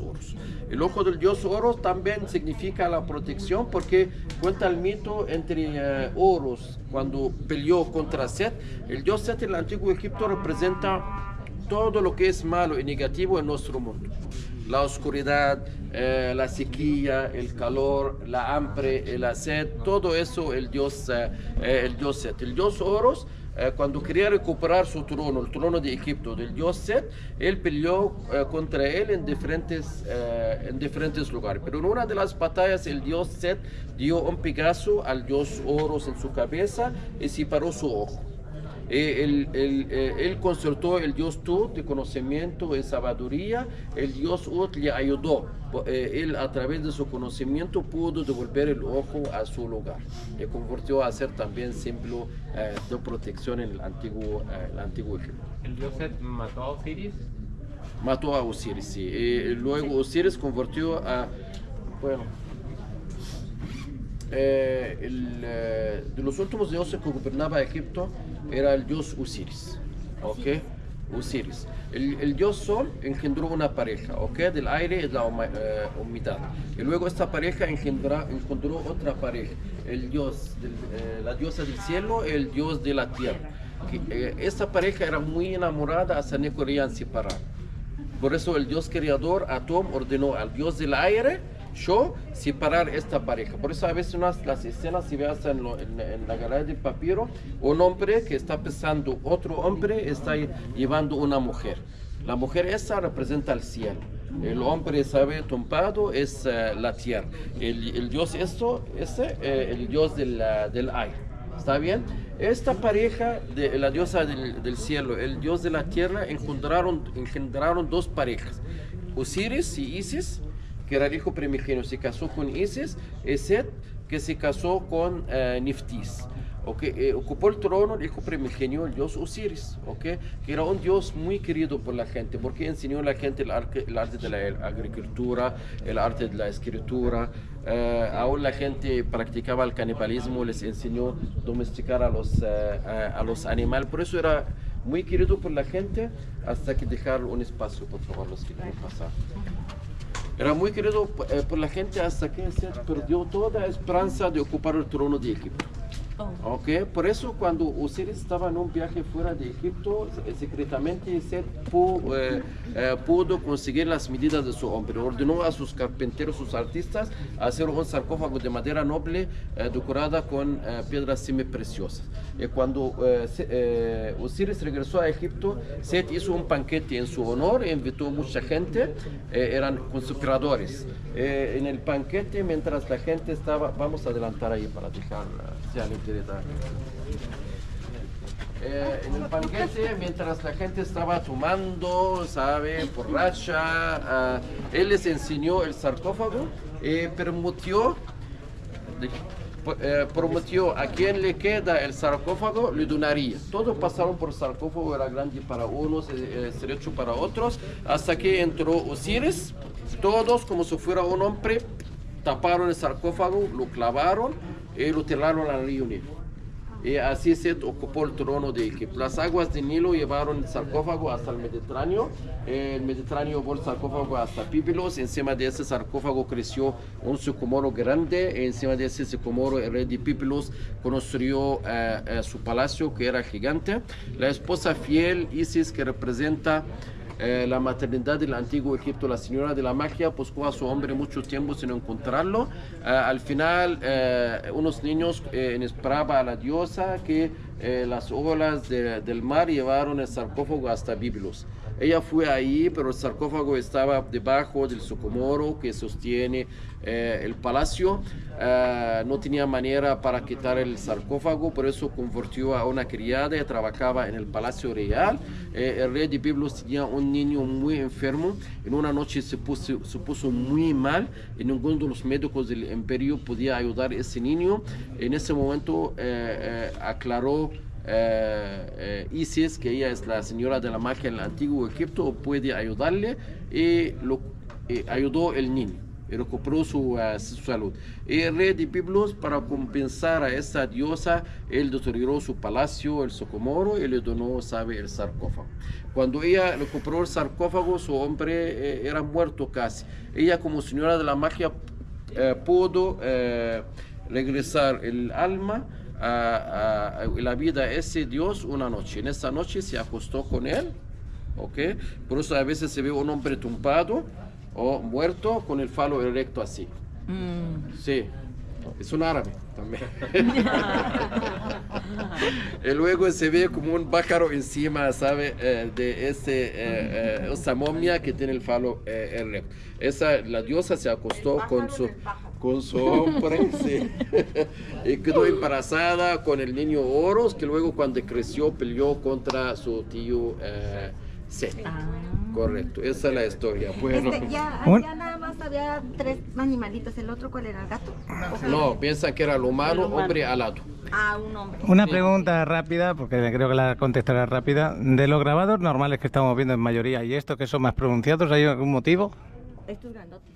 Horus. El ojo del Dios Horus también significa la protección, porque cuenta el mito entre Horus cuando peleó contra Set. El dios Set en el antiguo Egipto representa todo lo que es malo y negativo en nuestro mundo. La oscuridad, la sequía, el calor, la hambre, la sed, todo eso el dios Set. El dios Horus, cuando quería recuperar su trono, el trono de Egipto del dios Set, él peleó contra él en diferentes lugares. Pero en una de las batallas el dios Set dio un pegazo al dios Horus en su cabeza y separó su ojo. Él consultó el dios Tut de conocimiento y sabiduría. El dios Ut le ayudó. Él a través de su conocimiento pudo devolver el ojo a su lugar. Le convirtió a ser también símbolo de protección en el antiguo Egipto. ¿El dios Set mató a Osiris? Mató a Osiris, sí. Luego Osiris convirtió a... Bueno... de los últimos dioses que gobernaba Egipto era el dios Osiris, ¿ok? Osiris. El dios Sol engendró una pareja, ¿ok? Del aire y de la humedad. Y luego esta pareja encontró otra pareja, la diosa del cielo y el dios de la tierra. Esta pareja era muy enamorada hasta no querían separar. Por eso el dios creador Atum ordenó al dios del aire separar esta pareja. Por eso a veces las escenas, si veas en la galería de papiro, un hombre que está besando otro hombre está llevando una mujer. La mujer esa representa el cielo. El hombre, sabe, tumbado es la tierra. El dios el dios del aire. ¿Está bien? Esta pareja de la diosa del cielo, el dios de la tierra, engendraron dos parejas, Osiris y Isis, que era el hijo primigenio, se casó con Isis, y Set, que se casó con Neftis. Okay. Ocupó el trono el hijo primigenio, el dios Osiris, okay, que era un dios muy querido por la gente, porque enseñó a la gente el arte de la agricultura, el arte de la escritura. Aún la gente practicaba el canibalismo, les enseñó a domesticar a los animales. Por eso era muy querido por la gente, hasta que dejaron un espacio, por favor, los que quieren pasar. Era muy querido por la gente hasta que se perdió toda esperanza de ocupar el trono de Egipto. Okay. Por eso cuando Osiris estaba en un viaje fuera de Egipto, secretamente Set pudo conseguir las medidas de su hombre. Ordenó a sus carpinteros, sus artistas, hacer un sarcófago de madera noble decorada con piedras semipreciosas. Cuando Osiris regresó a Egipto, Set hizo un banquete en su honor e invitó a mucha gente, eran conspiradores. En el banquete, mientras la gente estaba, vamos a adelantar ahí para dejar si alguien quiere dar. En el banquete, mientras la gente estaba tomando, sabe, borracha, él les enseñó el sarcófago y prometió a quien le queda el sarcófago le donaría. Todos pasaron por el sarcófago, era grande para unos, estrecho para otros, hasta que entró Osiris. Todos, como si fuera un hombre, taparon el sarcófago, lo clavaron y lo tiraron al río Nilo. Y así Set ocupó el trono de Egipto. Las aguas de Nilo llevaron el sarcófago hasta el Mediterráneo. El Mediterráneo llevó el sarcófago hasta Bíblios. Encima de ese sarcófago creció un sicomoro grande. Y encima de ese sicomoro el rey de Bíblios construyó su palacio, que era gigante. La esposa fiel, Isis, que representa la maternidad del antiguo Egipto, la señora de la magia, buscó a su hombre mucho tiempo sin encontrarlo. Al final, unos niños esperaban a la diosa que las olas del mar llevaron el sarcófago hasta Bíblios. Ella fue ahí, pero el sarcófago estaba debajo del sicomoro que sostiene el palacio. No tenía manera para quitar el sarcófago, por eso convirtió a una criada y trabajaba en el palacio real. El rey de Bíblios tenía un niño muy enfermo. En una noche se puso muy mal y ninguno de los médicos del imperio podía ayudar a ese niño. En ese momento aclaró Isis, que ella es la señora de la magia en el antiguo Egipto, puede ayudarle, y ayudó el niño y recuperó su salud. Y el rey de Bíblios, para compensar a esta diosa, él deterioró su palacio, el sicomoro, y le donó, sabe, el sarcófago. Cuando ella recuperó el sarcófago, su hombre era muerto casi. Ella, como señora de la magia, pudo regresar el alma a la vida a ese dios una noche. En esa noche se acostó con él ¿ok? Por eso a veces se ve un hombre tumbado o muerto con el falo erecto así. Sí, es un árabe también. Y luego se ve como un pájaro encima, ¿sabe? De esa momia que tiene el falo erecto. La diosa se acostó con su hombre, sí. Y quedó embarazada con el niño Horus, que luego cuando creció peleó contra su tío Set. Correcto, esa es la historia. Bueno. Ya nada más había 3 animalitos, ¿el otro cuál era? ¿El gato? No, piensan que era el humano, hombre alado. Un hombre. Una pregunta rápida, porque creo que la contestará rápida. De los grabados normales que estamos viendo en mayoría y estos que son más pronunciados, ¿hay algún motivo? Estos grandotes.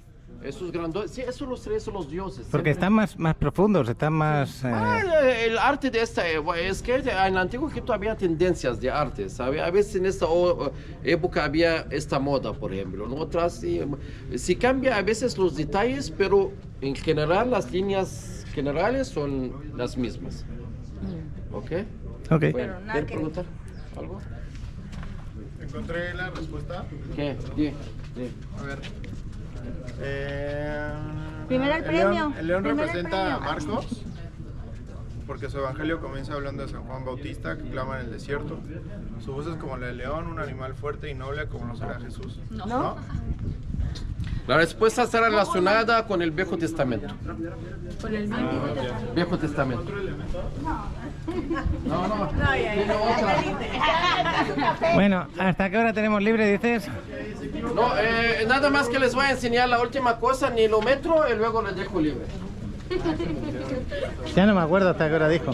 Esos grandotes, sí, esos los tres son los dioses. Porque están más profundos, están más... El arte de esta, es que en el antiguo Egipto había tendencias de arte, ¿sabe? A veces en esta época había esta moda, por ejemplo, en otras sí cambia a veces los detalles, pero en general las líneas generales son las mismas. ¿Ok? Ok. Bueno, ¿quieres preguntar algo? Encontré la respuesta. ¿Qué? Di. A ver. Primero el premio. El león representa a Marcos, porque su evangelio comienza hablando de San Juan Bautista, que clama en el desierto. Su voz es como la del león, un animal fuerte y noble, como lo será Jesús. ¿No? La respuesta está relacionada con el Viejo Testamento. Con el Viejo Testamento. No. Bueno, ¿hasta qué hora tenemos libre, dices? No, nada más que les voy a enseñar la última cosa, ni lo metro y luego les dejo libre. Ya no me acuerdo hasta qué hora dijo.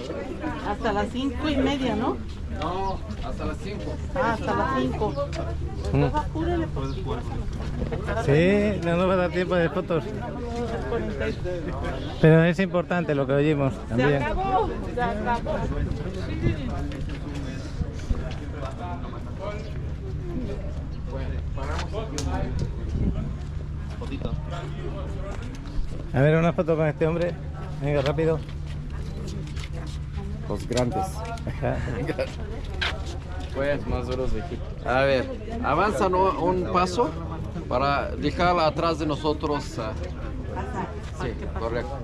Hasta las 5:30, ¿no? No, hasta las 5. Hasta las 5. Entonces apúrele porque Sí, no nos va a dar tiempo de fotos. Pero es importante lo que oímos también. Se acabó. A ver, una foto con este hombre. Venga, rápido. Los grandes. Pues más duros de Egipto. A ver, avanza un paso para dejar atrás de nosotros. Sí, correcto.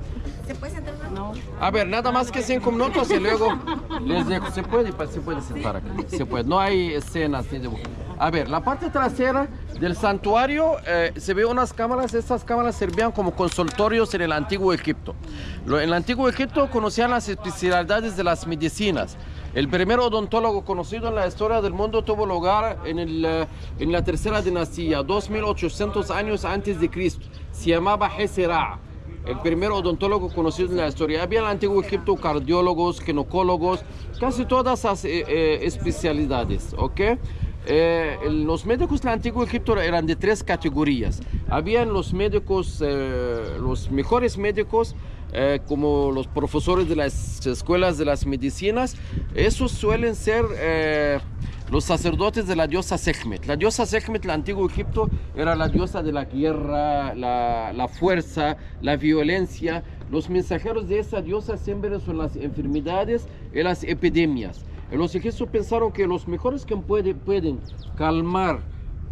¿Se puede sentar? No. A ver, nada más que 5 minutos y luego les dejo. Se puede sentar aquí. Se puede. No hay escenas ni dibujo. A ver, la parte trasera del santuario se ve unas cámaras. Estas cámaras servían como consultorios en el antiguo Egipto. En el antiguo Egipto conocían las especialidades de las medicinas. El primer odontólogo conocido en la historia del mundo tuvo lugar en la tercera dinastía, 2800 años antes de Cristo. Se llamaba Hesera. El primer odontólogo conocido en la historia. Había en el antiguo Egipto cardiólogos, ginecólogos, casi todas las especialidades, ¿ok? Los médicos del antiguo Egipto eran de 3 categorías. Habían los médicos, los mejores médicos, como los profesores de las escuelas de las medicinas. Esos suelen ser los sacerdotes de la diosa Sekhmet. La diosa Sekhmet del antiguo Egipto era la diosa de la guerra, la fuerza, la violencia. Los mensajeros de esa diosa siempre son las enfermedades y las epidemias. Los egipcios pensaron que los mejores que pueden calmar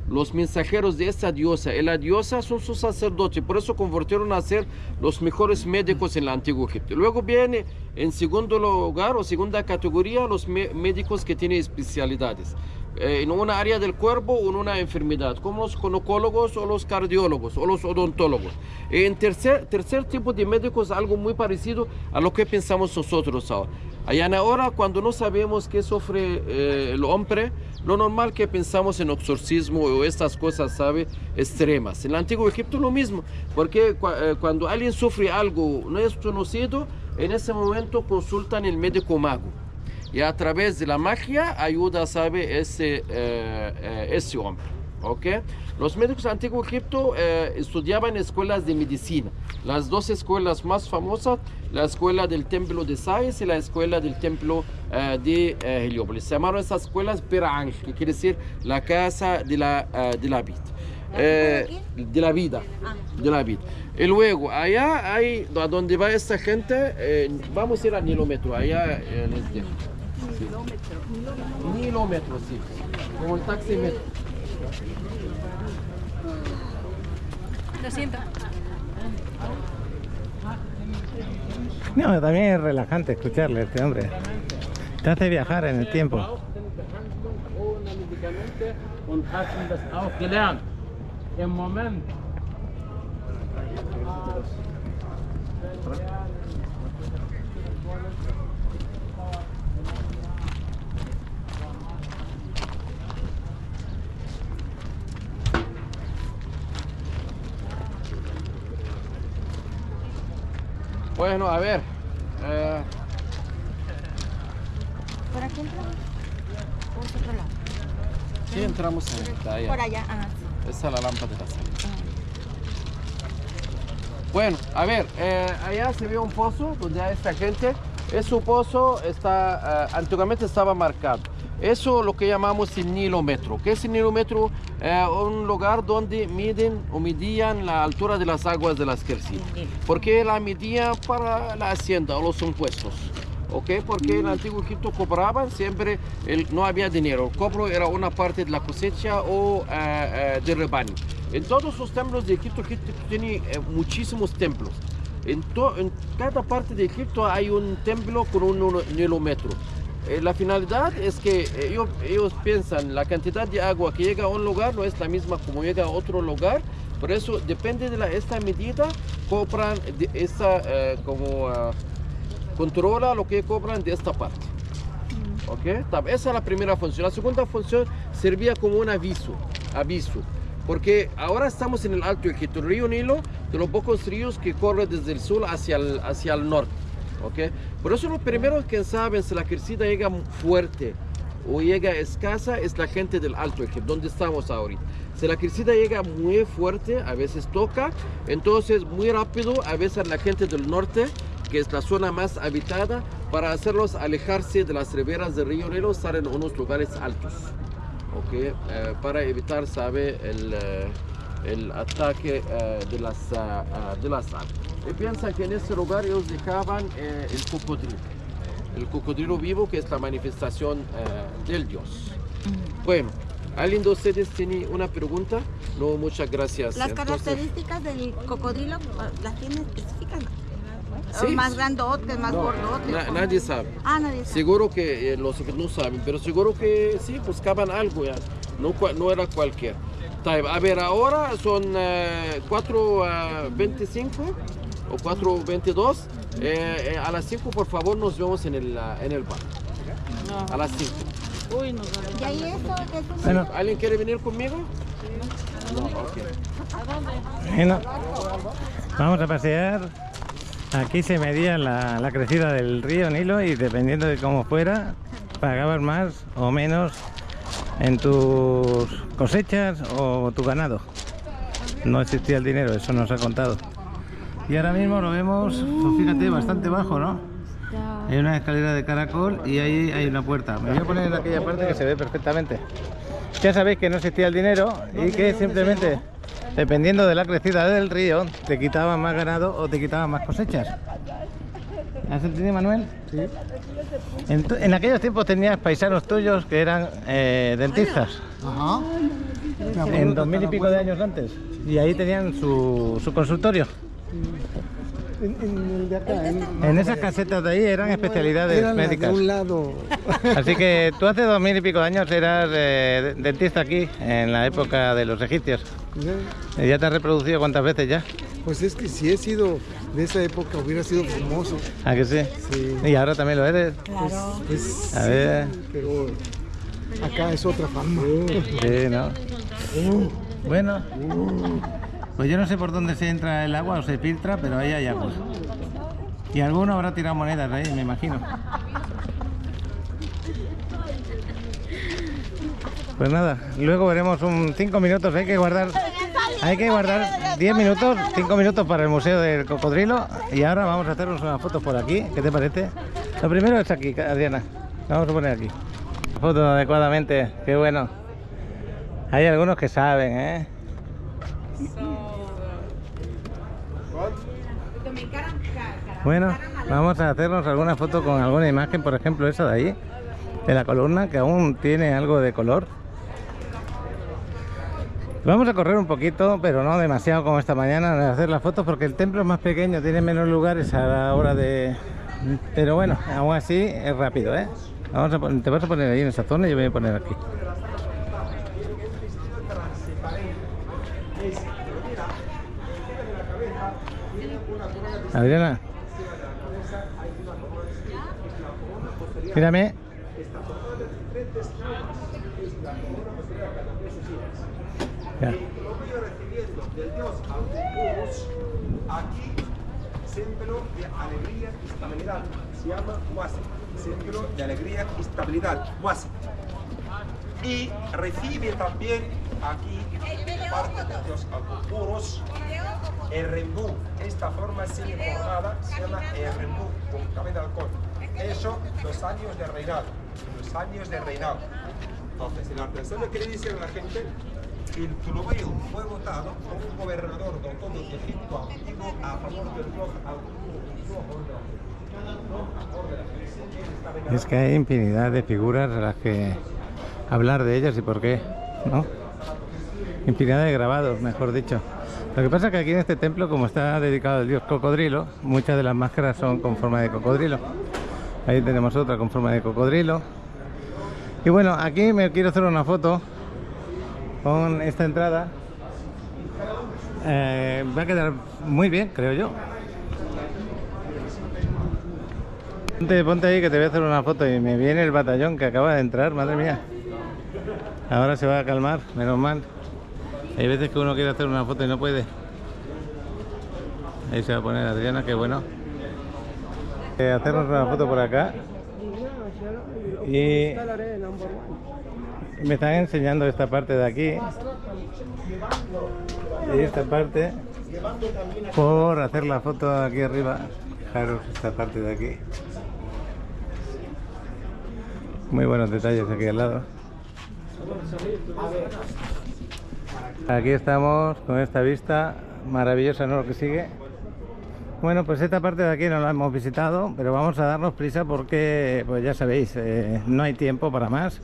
los mensajeros de esta diosa y la diosa son sus sacerdotes. Por eso convirtieron a ser los mejores médicos en el antiguo Egipto. Luego viene en segundo lugar o segunda categoría los médicos que tienen especialidades en una área del cuerpo o en una enfermedad, como los ginecólogos o los cardiólogos o los odontólogos. En tercer tipo de médicos, algo muy parecido a lo que pensamos nosotros ahora. Allá ahora, cuando no sabemos qué sufre el hombre, lo normal que pensamos en exorcismo o estas cosas, ¿sabe? Extremas. En el antiguo Egipto lo mismo, porque cuando alguien sufre algo no es conocido, en ese momento consultan el médico mago. Y a través de la magia ayuda, ¿sabe? Ese hombre. ¿Ok? Los médicos del antiguo Egipto estudiaban en escuelas de medicina. Las 2 escuelas más famosas, la escuela del templo de Sais y la escuela del templo de Heliópolis. Se llamaron esas escuelas Berang, que quiere decir la casa de la vida. De la vida. Y luego, allá hay, a donde va esta gente, vamos a ir al Nilómetro, allá les dejo. Nilómetro, sí. Como el taxímetro. Lo siento. No, también es relajante escucharle a este hombre. Te hace viajar en el tiempo. Und hatten das auch gelernt. Im Moment. Bueno, a ver. ¿Por aquí entramos? ¿Por otro lado? Sí, entramos allá. Por allá, ajá. Esa es la lámpara de la salida. Bueno, a ver, allá se ve un pozo donde hay esta gente. Ese pozo está, antiguamente estaba marcado. Eso es lo que llamamos el nilómetro. ¿Qué es el nilómetro? Un lugar donde medían la altura de las aguas de las Quercidas. ¿Por qué la medían? Para la hacienda o los impuestos. ¿Okay? Porque en el antiguo Egipto cobraban siempre, no había dinero. El cobro era una parte de la cosecha o de rebaño. En todos los templos de Egipto tiene muchísimos templos. En cada parte de Egipto hay un templo con un nilómetro. La finalidad es que ellos piensan la cantidad de agua que llega a un lugar no es la misma como llega a otro lugar. Por eso depende de esta medida, cobran controla lo que cobran de esta parte. ¿Okay? Esa es la primera función. La segunda función servía como un aviso. Porque ahora estamos en el Alto Egipto, el río Nilo, de los pocos ríos que corre desde el sur hacia el norte. ¿Okay? Por eso lo primero que saben si la Quercida llega fuerte o llega escasa es la gente del Alto Egipto, donde estamos ahorita. Si la Quercida llega muy fuerte, a veces toca, entonces muy rápido, a veces la gente del norte, que es la zona más habitada, para hacerlos alejarse de las riberas del río Nilo, estar en unos lugares altos. ¿Okay? Para evitar, sabe, el ataque de las aves. Y piensan que en ese lugar ellos dejaban el cocodrilo vivo, que es la manifestación del dios. Bueno, ¿alguien de ustedes tiene una pregunta? No, muchas gracias. Las características del cocodrilo, ¿las tiene específicas? Sí. Más grandotes, más gordotes. Nadie sabe. Nadie sabe. Seguro que los que no saben, pero seguro que sí, buscaban algo ya. No era cualquier. A ver, ahora son 4:25 o 4:22. A las 5, por favor, nos vemos en el bar. A las 5. Uy, no. ¿Y ahí eso? Bueno. ¿Alguien quiere venir conmigo? No, okay. ¿A dónde? Bueno, vamos a pasear. Aquí se medía la crecida del río Nilo y dependiendo de cómo fuera, pagabas más o menos en tus cosechas o tu ganado. No existía el dinero, eso nos ha contado. Y ahora mismo lo vemos, pues fíjate, bastante bajo, ¿no? Hay una escalera de caracol y ahí hay una puerta. Me voy a poner en aquella parte que se ve perfectamente. Ya sabéis que no existía el dinero y que simplemente, dependiendo de la crecida del río, te quitaban más ganado o te quitaban más cosechas. ¿Has entendido, Manuel? Sí. En aquellos tiempos tenías paisanos tuyos que eran dentistas. Ajá. En 2000 y pico de años antes. Y ahí tenían su consultorio. En esas casetas de ahí eran especialidades médicas. De un lado. Así que tú hace 2000 y pico de años eras dentista aquí, en la época de los egipcios. ¿Ya te has reproducido cuántas veces ya? Pues es que si he sido de esa época hubiera sido famoso. ¿Ah, que sí? Sí. ¿Y ahora también lo eres? Claro. Pues, a ver. Pero acá es otra fama. Sí, ¿no? Bueno. Pues yo no sé por dónde se entra el agua o se filtra, pero ahí hay agua. Y alguno habrá tirado monedas de ahí, me imagino. Pues nada, luego veremos 5 minutos, hay que guardar 10 minutos, 5 minutos para el Museo del Cocodrilo. Y ahora vamos a hacernos unas fotos por aquí, ¿qué te parece? Lo primero es aquí, Adriana, vamos a poner aquí. Foto adecuadamente, qué bueno. Hay algunos que saben, ¿eh? Bueno, vamos a hacernos alguna foto con alguna imagen, por ejemplo esa de ahí. de la columna, que aún tiene algo de color. Vamos a correr un poquito, pero no demasiado como esta mañana, de hacer las fotos, porque el templo es más pequeño, tiene menos lugares a la hora de... Pero bueno, aún así es rápido, ¿eh? Te vas a poner ahí en esa zona y yo me voy a poner aquí. Adriana, mírame. Ya. Aquí, símbolo de alegría y estabilidad, se llama Wasi, símbolo de alegría y estabilidad, Wasi. Y recibe también aquí, parte de los Alcopuros, el Rembú. Esta forma semi-formada se llama el Rembú, con cabeza de halcón. Eso, los años de reinado. Los años de reinado. Entonces, el artesano que le dice a la gente, el Tulobayo fue votado como un gobernador de todo el Egipto antiguo a favor del dios Al. Es que hay infinidad de figuras a las que hablar de ellas y por qué, ¿no? Infinidad de grabados, mejor dicho. Lo que pasa es que aquí en este templo, como está dedicado al dios cocodrilo, muchas de las máscaras son con forma de cocodrilo. Ahí tenemos otra con forma de cocodrilo. Y bueno, aquí me quiero hacer una foto con esta entrada. Va a quedar muy bien, creo yo. Ponte ahí que te voy a hacer una foto. Y me viene el batallón que acaba de entrar, madre mía. Ahora se va a calmar, menos mal. Hay veces que uno quiere hacer una foto y no puede. Ahí se va a poner Adriana, qué bueno. Hacernos una foto por acá. Y me están enseñando esta parte de aquí. Y esta parte. Por hacer la foto aquí arriba. Fijaros esta parte de aquí. Muy buenos detalles aquí al lado. Aquí estamos con esta vista maravillosa, ¿no? Lo que sigue. Bueno, pues esta parte de aquí no la hemos visitado, pero vamos a darnos prisa porque, pues ya sabéis, no hay tiempo para más.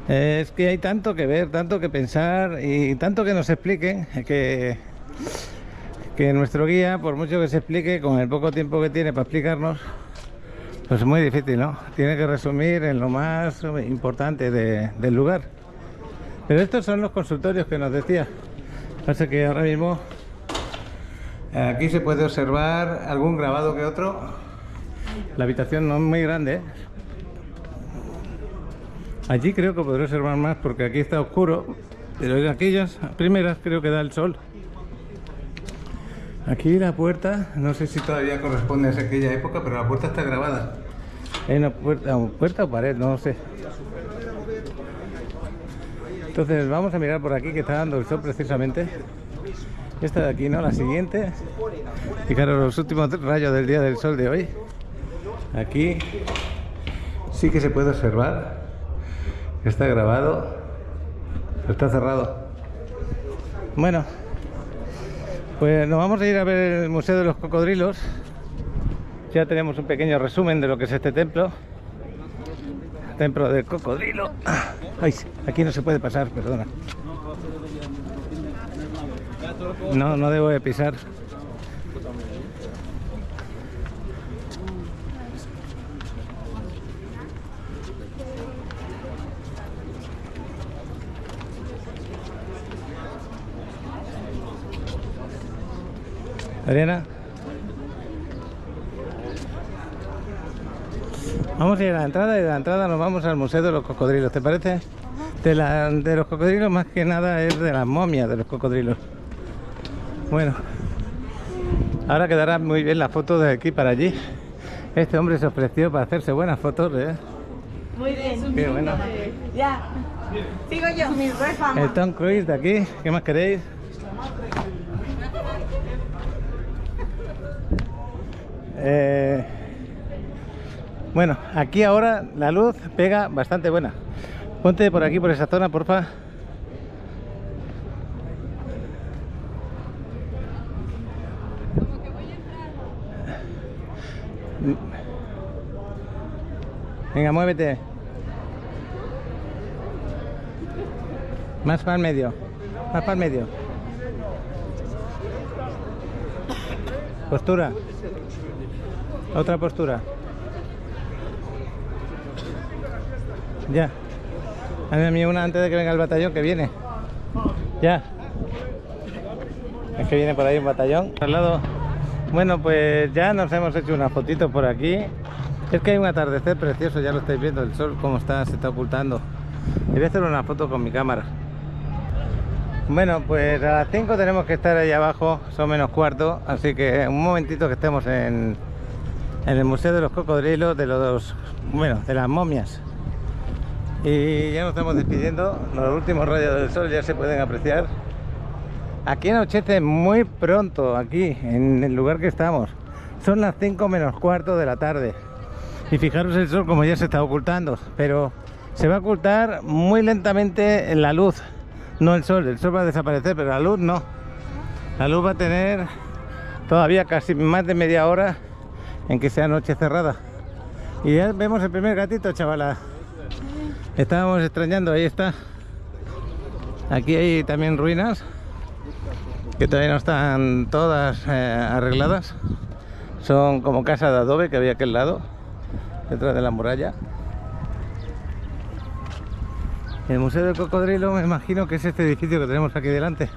Es que hay tanto que ver, tanto que pensar y tanto que nos expliquen que nuestro guía, por mucho que se explique, con el poco tiempo que tiene para explicarnos, pues es muy difícil, ¿no? Tiene que resumir en lo más importante del lugar. Pero estos son los consultorios que nos decía. Pasa que ahora mismo aquí se puede observar algún grabado que otro. La habitación no es muy grande, ¿eh? Allí creo que podré observar más porque aquí está oscuro, pero en aquellas primeras creo que da el sol. Aquí la puerta, no sé si todavía corresponde a aquella época, pero la puerta está grabada. Hay una puerta o pared, no lo sé. Entonces vamos a mirar por aquí que está dando el sol precisamente. Esta de aquí, ¿no? La siguiente. Fijaros los últimos rayos del día del sol de hoy. Aquí sí que se puede observar. Está grabado. Está cerrado. Bueno, pues nos vamos a ir a ver el Museo de los Cocodrilos. Ya tenemos un pequeño resumen de lo que es este templo. Templo del cocodrilo. Ay, aquí no se puede pasar, perdona. No debo de pisar. Adriana. Vamos a ir a la entrada y de la entrada nos vamos al Museo de los Cocodrilos, ¿te parece? De los cocodrilos más que nada es de las momias de los cocodrilos. Bueno, ahora quedará muy bien la foto de aquí para allí. Este hombre se ofreció para hacerse buenas fotos, ¿eh? Muy bien. Qué bueno. Ya. Sigo yo. Mi refama. El Tom Cruise de aquí, ¿qué más queréis? Bueno, aquí ahora la luz pega bastante buena. Ponte por aquí, por esa zona, porfa. Venga, muévete. Más para el medio. Más para el medio. Postura. Otra postura. Ya. Hazme a mí una antes de que venga el batallón que viene. Ya. Es que viene por ahí un batallón al lado. Bueno, pues ya nos hemos hecho una fotito por aquí. Es que hay un atardecer precioso, ya lo estáis viendo, el sol como está, se está ocultando. Y voy a hacer una foto con mi cámara. Bueno, pues a las 5 tenemos que estar ahí abajo, son menos cuarto, así que un momentito que estemos en el Museo de los Cocodrilos, de las momias. Y ya nos estamos despidiendo, los últimos rayos del sol ya se pueden apreciar. Aquí anochece muy pronto, aquí, en el lugar que estamos. Son las 5 menos cuarto de la tarde. Y fijaros el sol como ya se está ocultando, pero se va a ocultar muy lentamente en la luz. No el sol va a desaparecer, pero la luz no. La luz va a tener todavía casi más de media hora en que sea noche cerrada. Y ya vemos el primer gatito, chavala. Estábamos extrañando, ahí está. Aquí hay también ruinas que todavía no están todas arregladas. Son como casas de adobe que había aquel lado, detrás de la muralla. El Museo del Cocodrilo me imagino que es este edificio que tenemos aquí delante.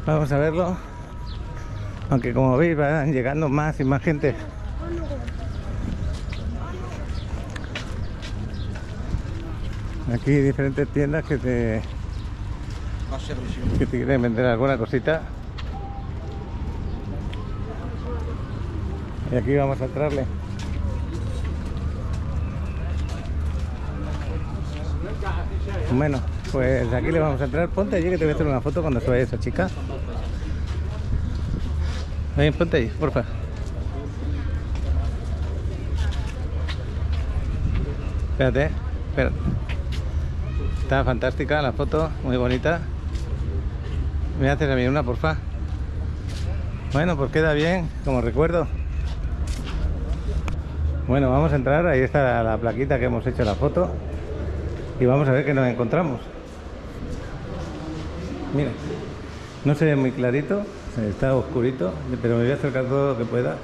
Vamos a verlo. Aunque como veis van llegando más y más gente. Aquí hay diferentes tiendas que te quieren vender alguna cosita. Y aquí vamos a entrarle. Bueno, pues aquí le vamos a entrar. Ponte allí que te voy a hacer una foto cuando se vaya esa chica. Ven, ponte ahí, porfa. Espérate, espérate. Está fantástica la foto, muy bonita. ¿Me haces a mí una, porfa? Bueno, pues queda bien, como recuerdo. Bueno, vamos a entrar, ahí está la plaquita que hemos hecho la foto. Y vamos a ver qué nos encontramos. Mira, no se ve muy clarito, está oscurito, pero me voy a acercar todo lo que pueda.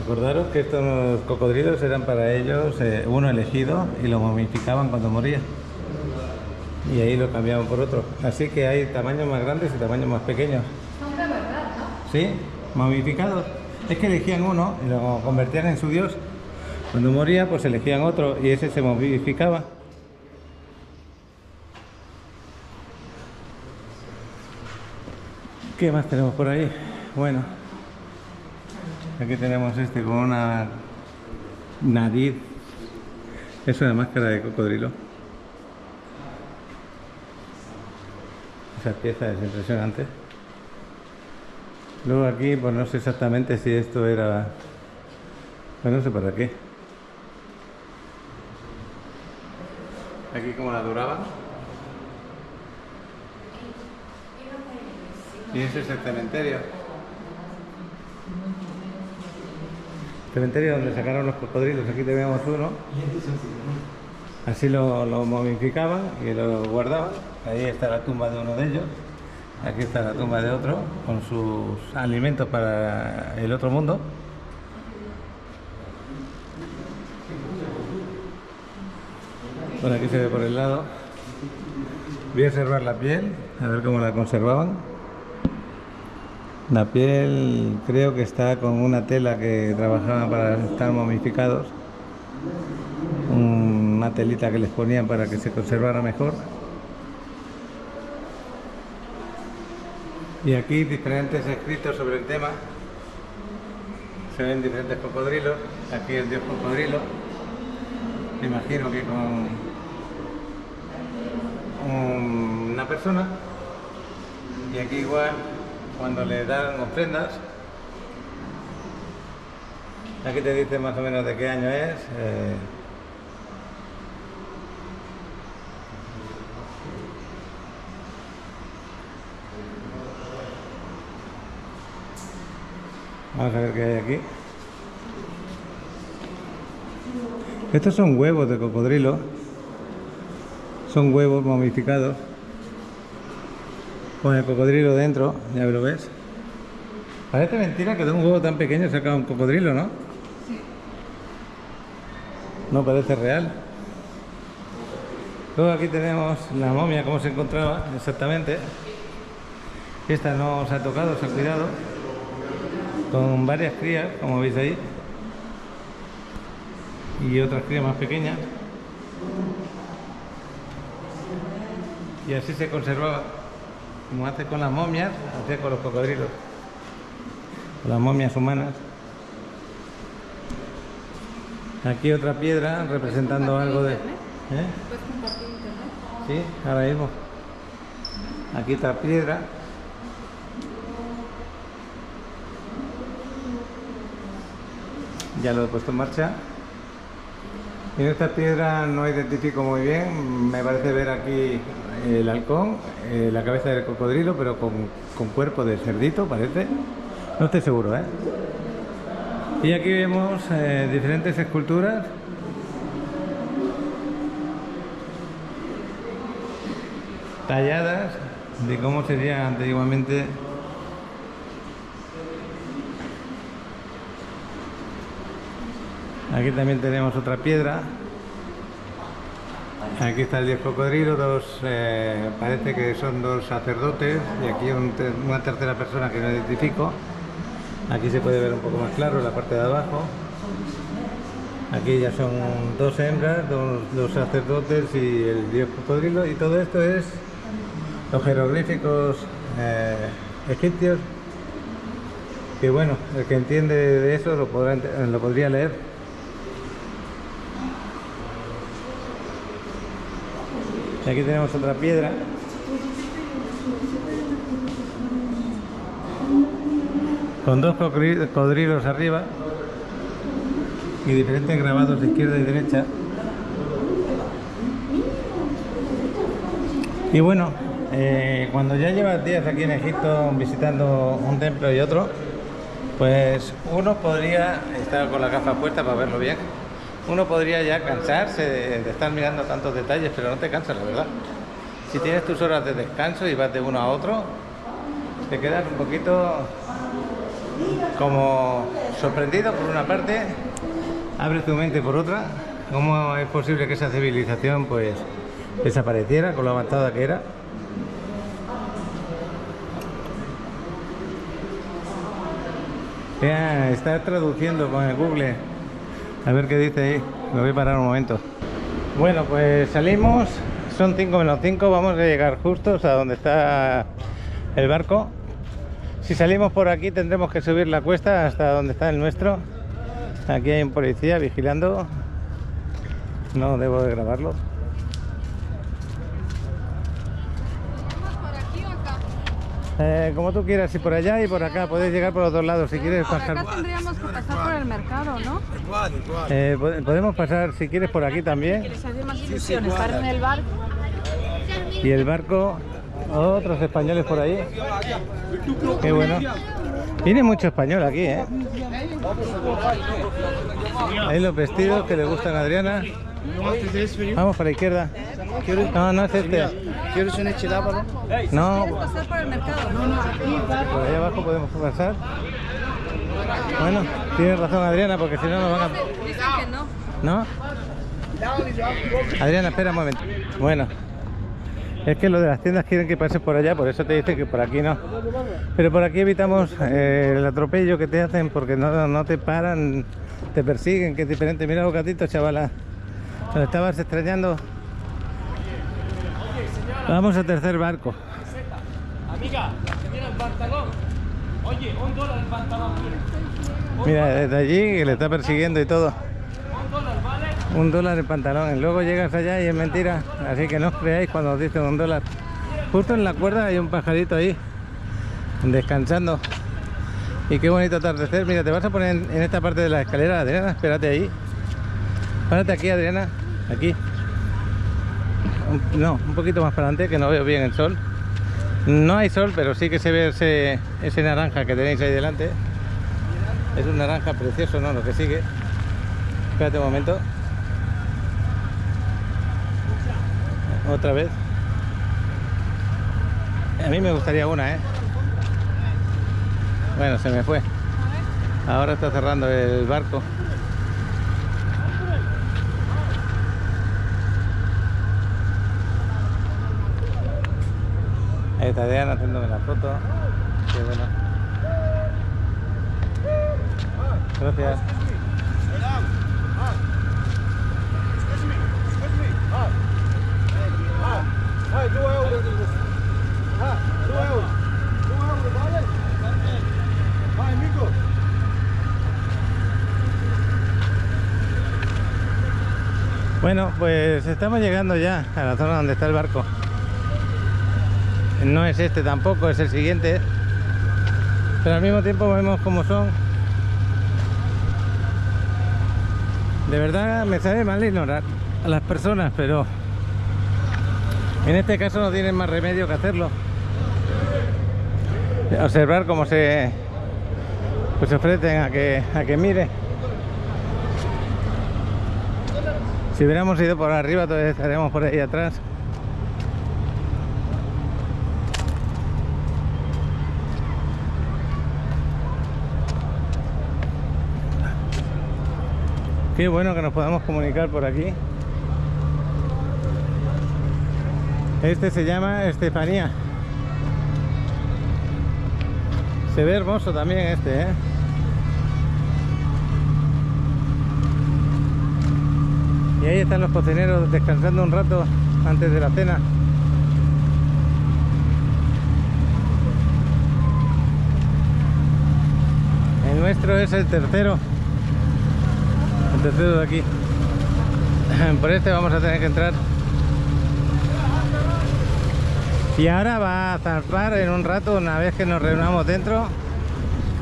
Acordaros que estos cocodrilos eran para ellos uno elegido y lo momificaban cuando moría. Y ahí lo cambiaban por otro. Así que hay tamaños más grandes y tamaños más pequeños. Son de verdad, ¿no? Sí, momificados. Es que elegían uno y lo convertían en su dios. Cuando moría, pues elegían otro y ese se momificaba. ¿Qué más tenemos por ahí? Bueno, aquí tenemos este con una nariz. Es una máscara de cocodrilo. Esa pieza es impresionante. Luego aquí, pues no sé exactamente si esto era... Pues no sé para qué. Aquí como la duraban. Y ese es el cementerio. Cementerio donde sacaron los cocodrilos. Aquí tenemos uno. Así lo momificaban y lo guardaban. Ahí está la tumba de uno de ellos. Aquí está la tumba de otro con sus alimentos para el otro mundo. Bueno, aquí se ve por el lado. Voy a observar la piel, a ver cómo la conservaban. La piel creo que está con una tela que trabajaban para estar momificados. Una telita que les ponían para que se conservara mejor. Y aquí diferentes escritos sobre el tema. Se ven diferentes cocodrilos. Aquí el dios cocodrilo. Me imagino que con una persona. Y aquí igual cuando le dan ofrendas. Aquí te dice más o menos de qué año es. Vamos a ver qué hay aquí. Estos son huevos de cocodrilo. Son huevos momificados. Con el cocodrilo dentro, ya lo ves. Parece mentira que de un huevo tan pequeño saca un cocodrilo, ¿no? Sí. No parece real. Luego aquí tenemos la momia, cómo se encontraba exactamente. Esta no se ha tocado, se ha cuidado. Con varias crías, como veis ahí. Y otras crías más pequeñas. Y así se conservaba. Como hace con las momias, hacía con los cocodrilos. Con las momias humanas. Aquí otra piedra representando algo de... ¿Puedes compartir internet? Sí, ahora mismo. Aquí otra piedra. Ya lo he puesto en marcha. Y en esta piedra no identifico muy bien. Me parece ver aquí el halcón, la cabeza del cocodrilo, pero con cuerpo de cerdito, parece. No estoy seguro, ¿eh? Y aquí vemos diferentes esculturas. Talladas de cómo sería antiguamente. Aquí también tenemos otra piedra. Aquí está el dios cocodrilo, parece que son dos sacerdotes, y aquí una tercera persona que no identifico. Aquí se puede ver un poco más claro la parte de abajo. Aquí ya son dos hembras, dos sacerdotes y el dios cocodrilo, y todo esto es los jeroglíficos egipcios, que bueno, el que entiende de eso lo podría leer. Y aquí tenemos otra piedra. Con dos cocodrilos arriba y diferentes grabados de izquierda y derecha. Y bueno, cuando ya llevas días aquí en Egipto visitando un templo y otro, pues uno podría estar con la gafa puesta para verlo bien. Uno podría ya cansarse de estar mirando tantos detalles, pero no te cansas, la verdad. Si tienes tus horas de descanso y vas de uno a otro, te quedas un poquito como sorprendido por una parte, abres tu mente por otra. ¿Cómo es posible que esa civilización pues desapareciera con lo avanzada que era? Está traduciendo con el Google. A ver qué dice ahí. Me voy a parar un momento. Bueno, pues salimos. Son 5 menos 5. Vamos a llegar justos a donde está el barco. Si salimos por aquí tendremos que subir la cuesta hasta donde está el nuestro. Aquí hay un policía vigilando. No debo de grabarlo. Como tú quieras, y por allá y por acá. Puedes llegar por los dos lados si quieres pasar. Acá tendríamos que pasar por el mercado, ¿no? Podemos pasar si quieres por aquí también. ¿Quieres hacer más ilusión? Estar en el barco. Y el barco, otros españoles por ahí. Qué bueno. Viene mucho español aquí, ¿eh? Ahí los vestidos que le gustan a Adriana. Vamos para la izquierda. No, no es este. ¿Quieres una chilápalo? No. ¿Quieres pasar por el mercado? Por ahí abajo podemos pasar. Bueno, tienes razón Adriana, porque si no nos van a... Dicen que no. ¿No? Adriana, espera un momento. Bueno, es que lo de las tiendas quieren que pases por allá, por eso te dicen que por aquí no. Pero por aquí evitamos el atropello que te hacen, porque no te paran, te persiguen, que es diferente. Mira los gatitos, chavala. Nos estabas extrañando. Vamos al tercer barco. Amiga, mira el pantalón. Oye, $1 el pantalón. Mira, desde allí que le está persiguiendo y todo. $1 el pantalón. Y luego llegas allá y es mentira. Así que no os creáis cuando os dicen $1. Justo en la cuerda hay un pajarito ahí, descansando. Y qué bonito atardecer. Mira, te vas a poner en esta parte de la escalera, Adriana. Espérate ahí. Párate aquí, Adriana. Aquí. No, un poquito más para adelante, que no veo bien el sol. No hay sol, pero sí que se ve ese naranja que tenéis ahí delante. Es un naranja precioso, ¿no? Lo que sigue. Espérate un momento. Otra vez. A mí me gustaría una, ¿eh? Bueno, se me fue. Ahora está cerrando el barco. Ahí está Diana haciéndome la foto. Qué bueno. Gracias. Bueno, pues estamos llegando ya a la zona donde está el barco. No es este tampoco, es el siguiente. Pero al mismo tiempo vemos cómo son. De verdad me sabe mal ignorar a las personas, pero en este caso no tienen más remedio que hacerlo. Observar cómo se ofrecen a que mire. Si hubiéramos ido por arriba, todavía estaríamos por ahí atrás. Qué bueno que nos podamos comunicar por aquí. Este se llama Estefanía. Se ve hermoso también este, ¿eh? Y ahí están los cocineros descansando un rato antes de la cena. El nuestro es el tercero. El tercero de aquí. Por este vamos a tener que entrar. Y ahora va a zarpar en un rato, una vez que nos reunamos dentro.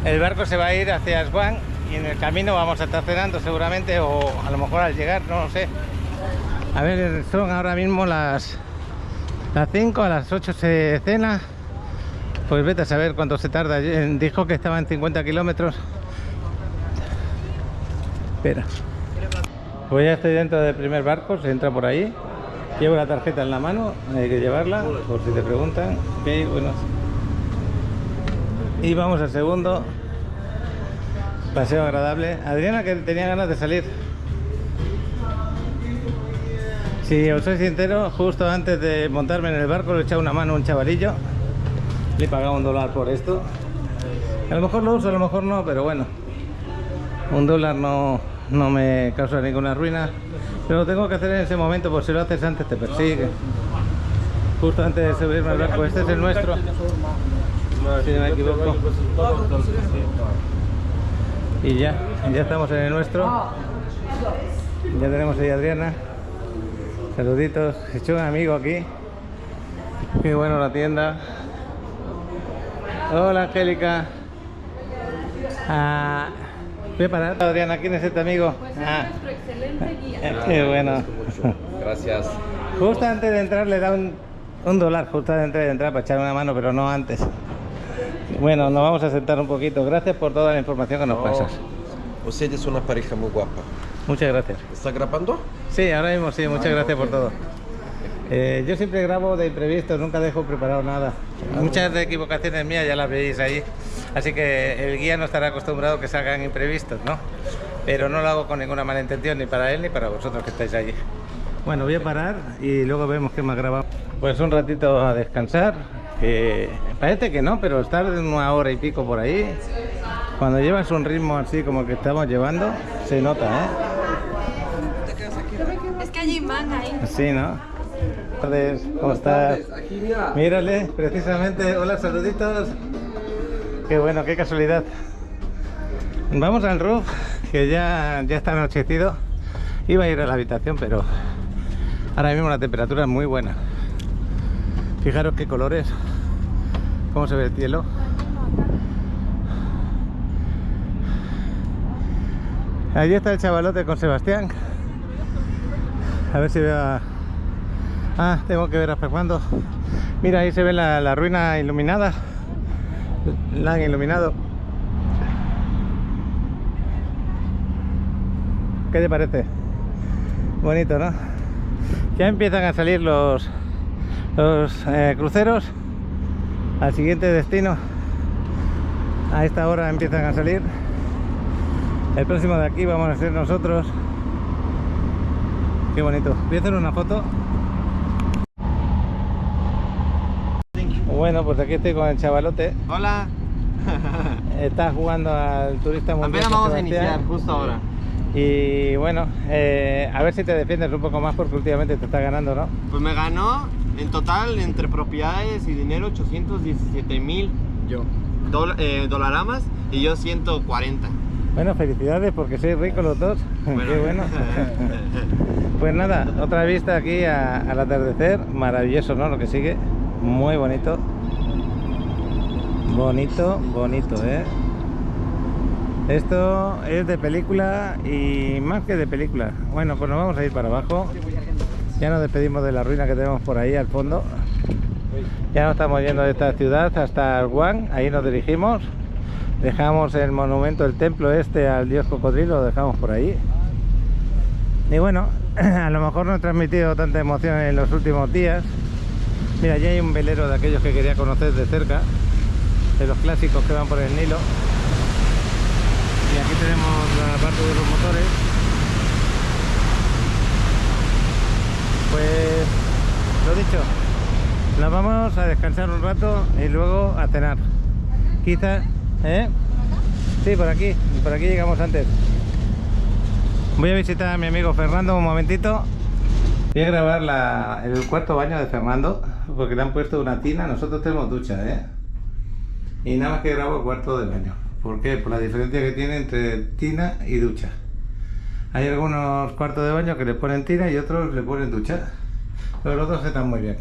El barco se va a ir hacia Aswan y en el camino vamos a estar cenando seguramente, o a lo mejor al llegar, no lo sé. A ver, son ahora mismo las 5, a las 8 se cena. Pues vete a saber cuánto se tarda. Dijo que estaba en 50 kilómetros. Espera. Pues ya estoy dentro del primer barco, se entra por ahí. Llevo la tarjeta en la mano, hay que llevarla, por si te preguntan. Ok, bueno. Y vamos al segundo. Paseo agradable. Adriana, que tenía ganas de salir. Si os soy sincero, justo antes de montarme en el barco le he echado una mano a un chavalillo. Le he pagado $1 por esto. A lo mejor lo uso, a lo mejor no, pero bueno. $1 no me causa ninguna ruina. Pero lo tengo que hacer en ese momento, por si lo haces antes te persigue. Justo antes de subirme al barco. Este es el nuestro, si no me equivoco. Y ya estamos en el nuestro. Ya tenemos ahí a Adriana. Saluditos. He hecho un amigo aquí. Qué bueno la tienda. Hola, Angélica. Voy a parar. Adriana, ¿quién es este amigo? Nuestro excelente guía. Qué bueno. Gracias. Justo antes de entrar le da $1, justo antes de entrar, para echar una mano, pero no antes. Bueno, nos vamos a sentar un poquito. Gracias por toda la información que nos pasas. Ustedes son una pareja muy guapa. Muchas gracias. ¿Está grabando? Sí, ahora mismo sí. Muchas gracias por todo. Yo siempre grabo de imprevistos, nunca dejo preparado nada. Muchas de equivocaciones mías ya las veis ahí. Así que el guía no estará acostumbrado a que salgan imprevistos, ¿no? Pero no lo hago con ninguna mala intención, ni para él ni para vosotros que estáis allí. Bueno, voy a parar y luego vemos qué más grabamos. Pues un ratito a descansar, que parece que no, pero estar 1 hora y pico por ahí, cuando llevas un ritmo así como el que estamos llevando, se nota, ¿eh? Es que allí manga ahí. Sí, ¿no? ¿Cómo estás? Mírale, precisamente. Hola, saluditos. Qué bueno, qué casualidad. Vamos al roof, que ya está anochecido. Iba a ir a la habitación, pero ahora mismo la temperatura es muy buena. Fijaros qué colores, cómo se ve el cielo. Allí está el chavalote con Sebastián. A ver si veo a... tengo que ver hasta cuándo. Mira, ahí se ve la ruina iluminada. La han iluminado. ¿Qué te parece? Bonito, ¿no? Ya empiezan a salir los cruceros al siguiente destino. A esta hora empiezan a salir. El próximo de aquí vamos a ser nosotros. Qué bonito. Voy a hacer una foto. Bueno, pues aquí estoy con el chavalote. Hola. Está jugando al turista mundial. Apenas vamos a iniciar, justo ahora. Y bueno, a ver si te defiendes un poco más porque últimamente te está ganando, ¿no? Pues me ganó en total entre propiedades y dinero 817,000 dolaramas y yo 140. Bueno, felicidades porque sois ricos los dos. Bueno. Qué bueno. Pues nada, otra vista aquí al atardecer. Maravilloso, ¿no? Lo que sigue. Muy bonito. Bonito, bonito, ¿eh? Esto es de película y más que de película. Bueno, pues nos vamos a ir para abajo. Ya nos despedimos de la ruina que tenemos por ahí al fondo. Ya nos estamos yendo de esta ciudad hasta Alwan. Ahí nos dirigimos. Dejamos el monumento, el templo este al dios cocodrilo, lo dejamos por ahí. Y bueno, a lo mejor no he transmitido tanta emoción en los últimos días. Mira, ya hay un velero de aquellos que quería conocer de cerca, de los clásicos que van por el Nilo. Y aquí tenemos la parte de los motores. Pues lo dicho, nos vamos a descansar un rato y luego a cenar. Quizás, sí, por aquí llegamos antes. Voy a visitar a mi amigo Fernando un momentito. Voy a grabar el cuarto baño de Fernando porque le han puesto una tina. Nosotros tenemos ducha, y nada más que grabo el cuarto de baño. ¿Por qué? Por la diferencia que tiene entre tina y ducha. Hay algunos cuartos de baño que le ponen tina y otros le ponen ducha, pero los dos están muy bien.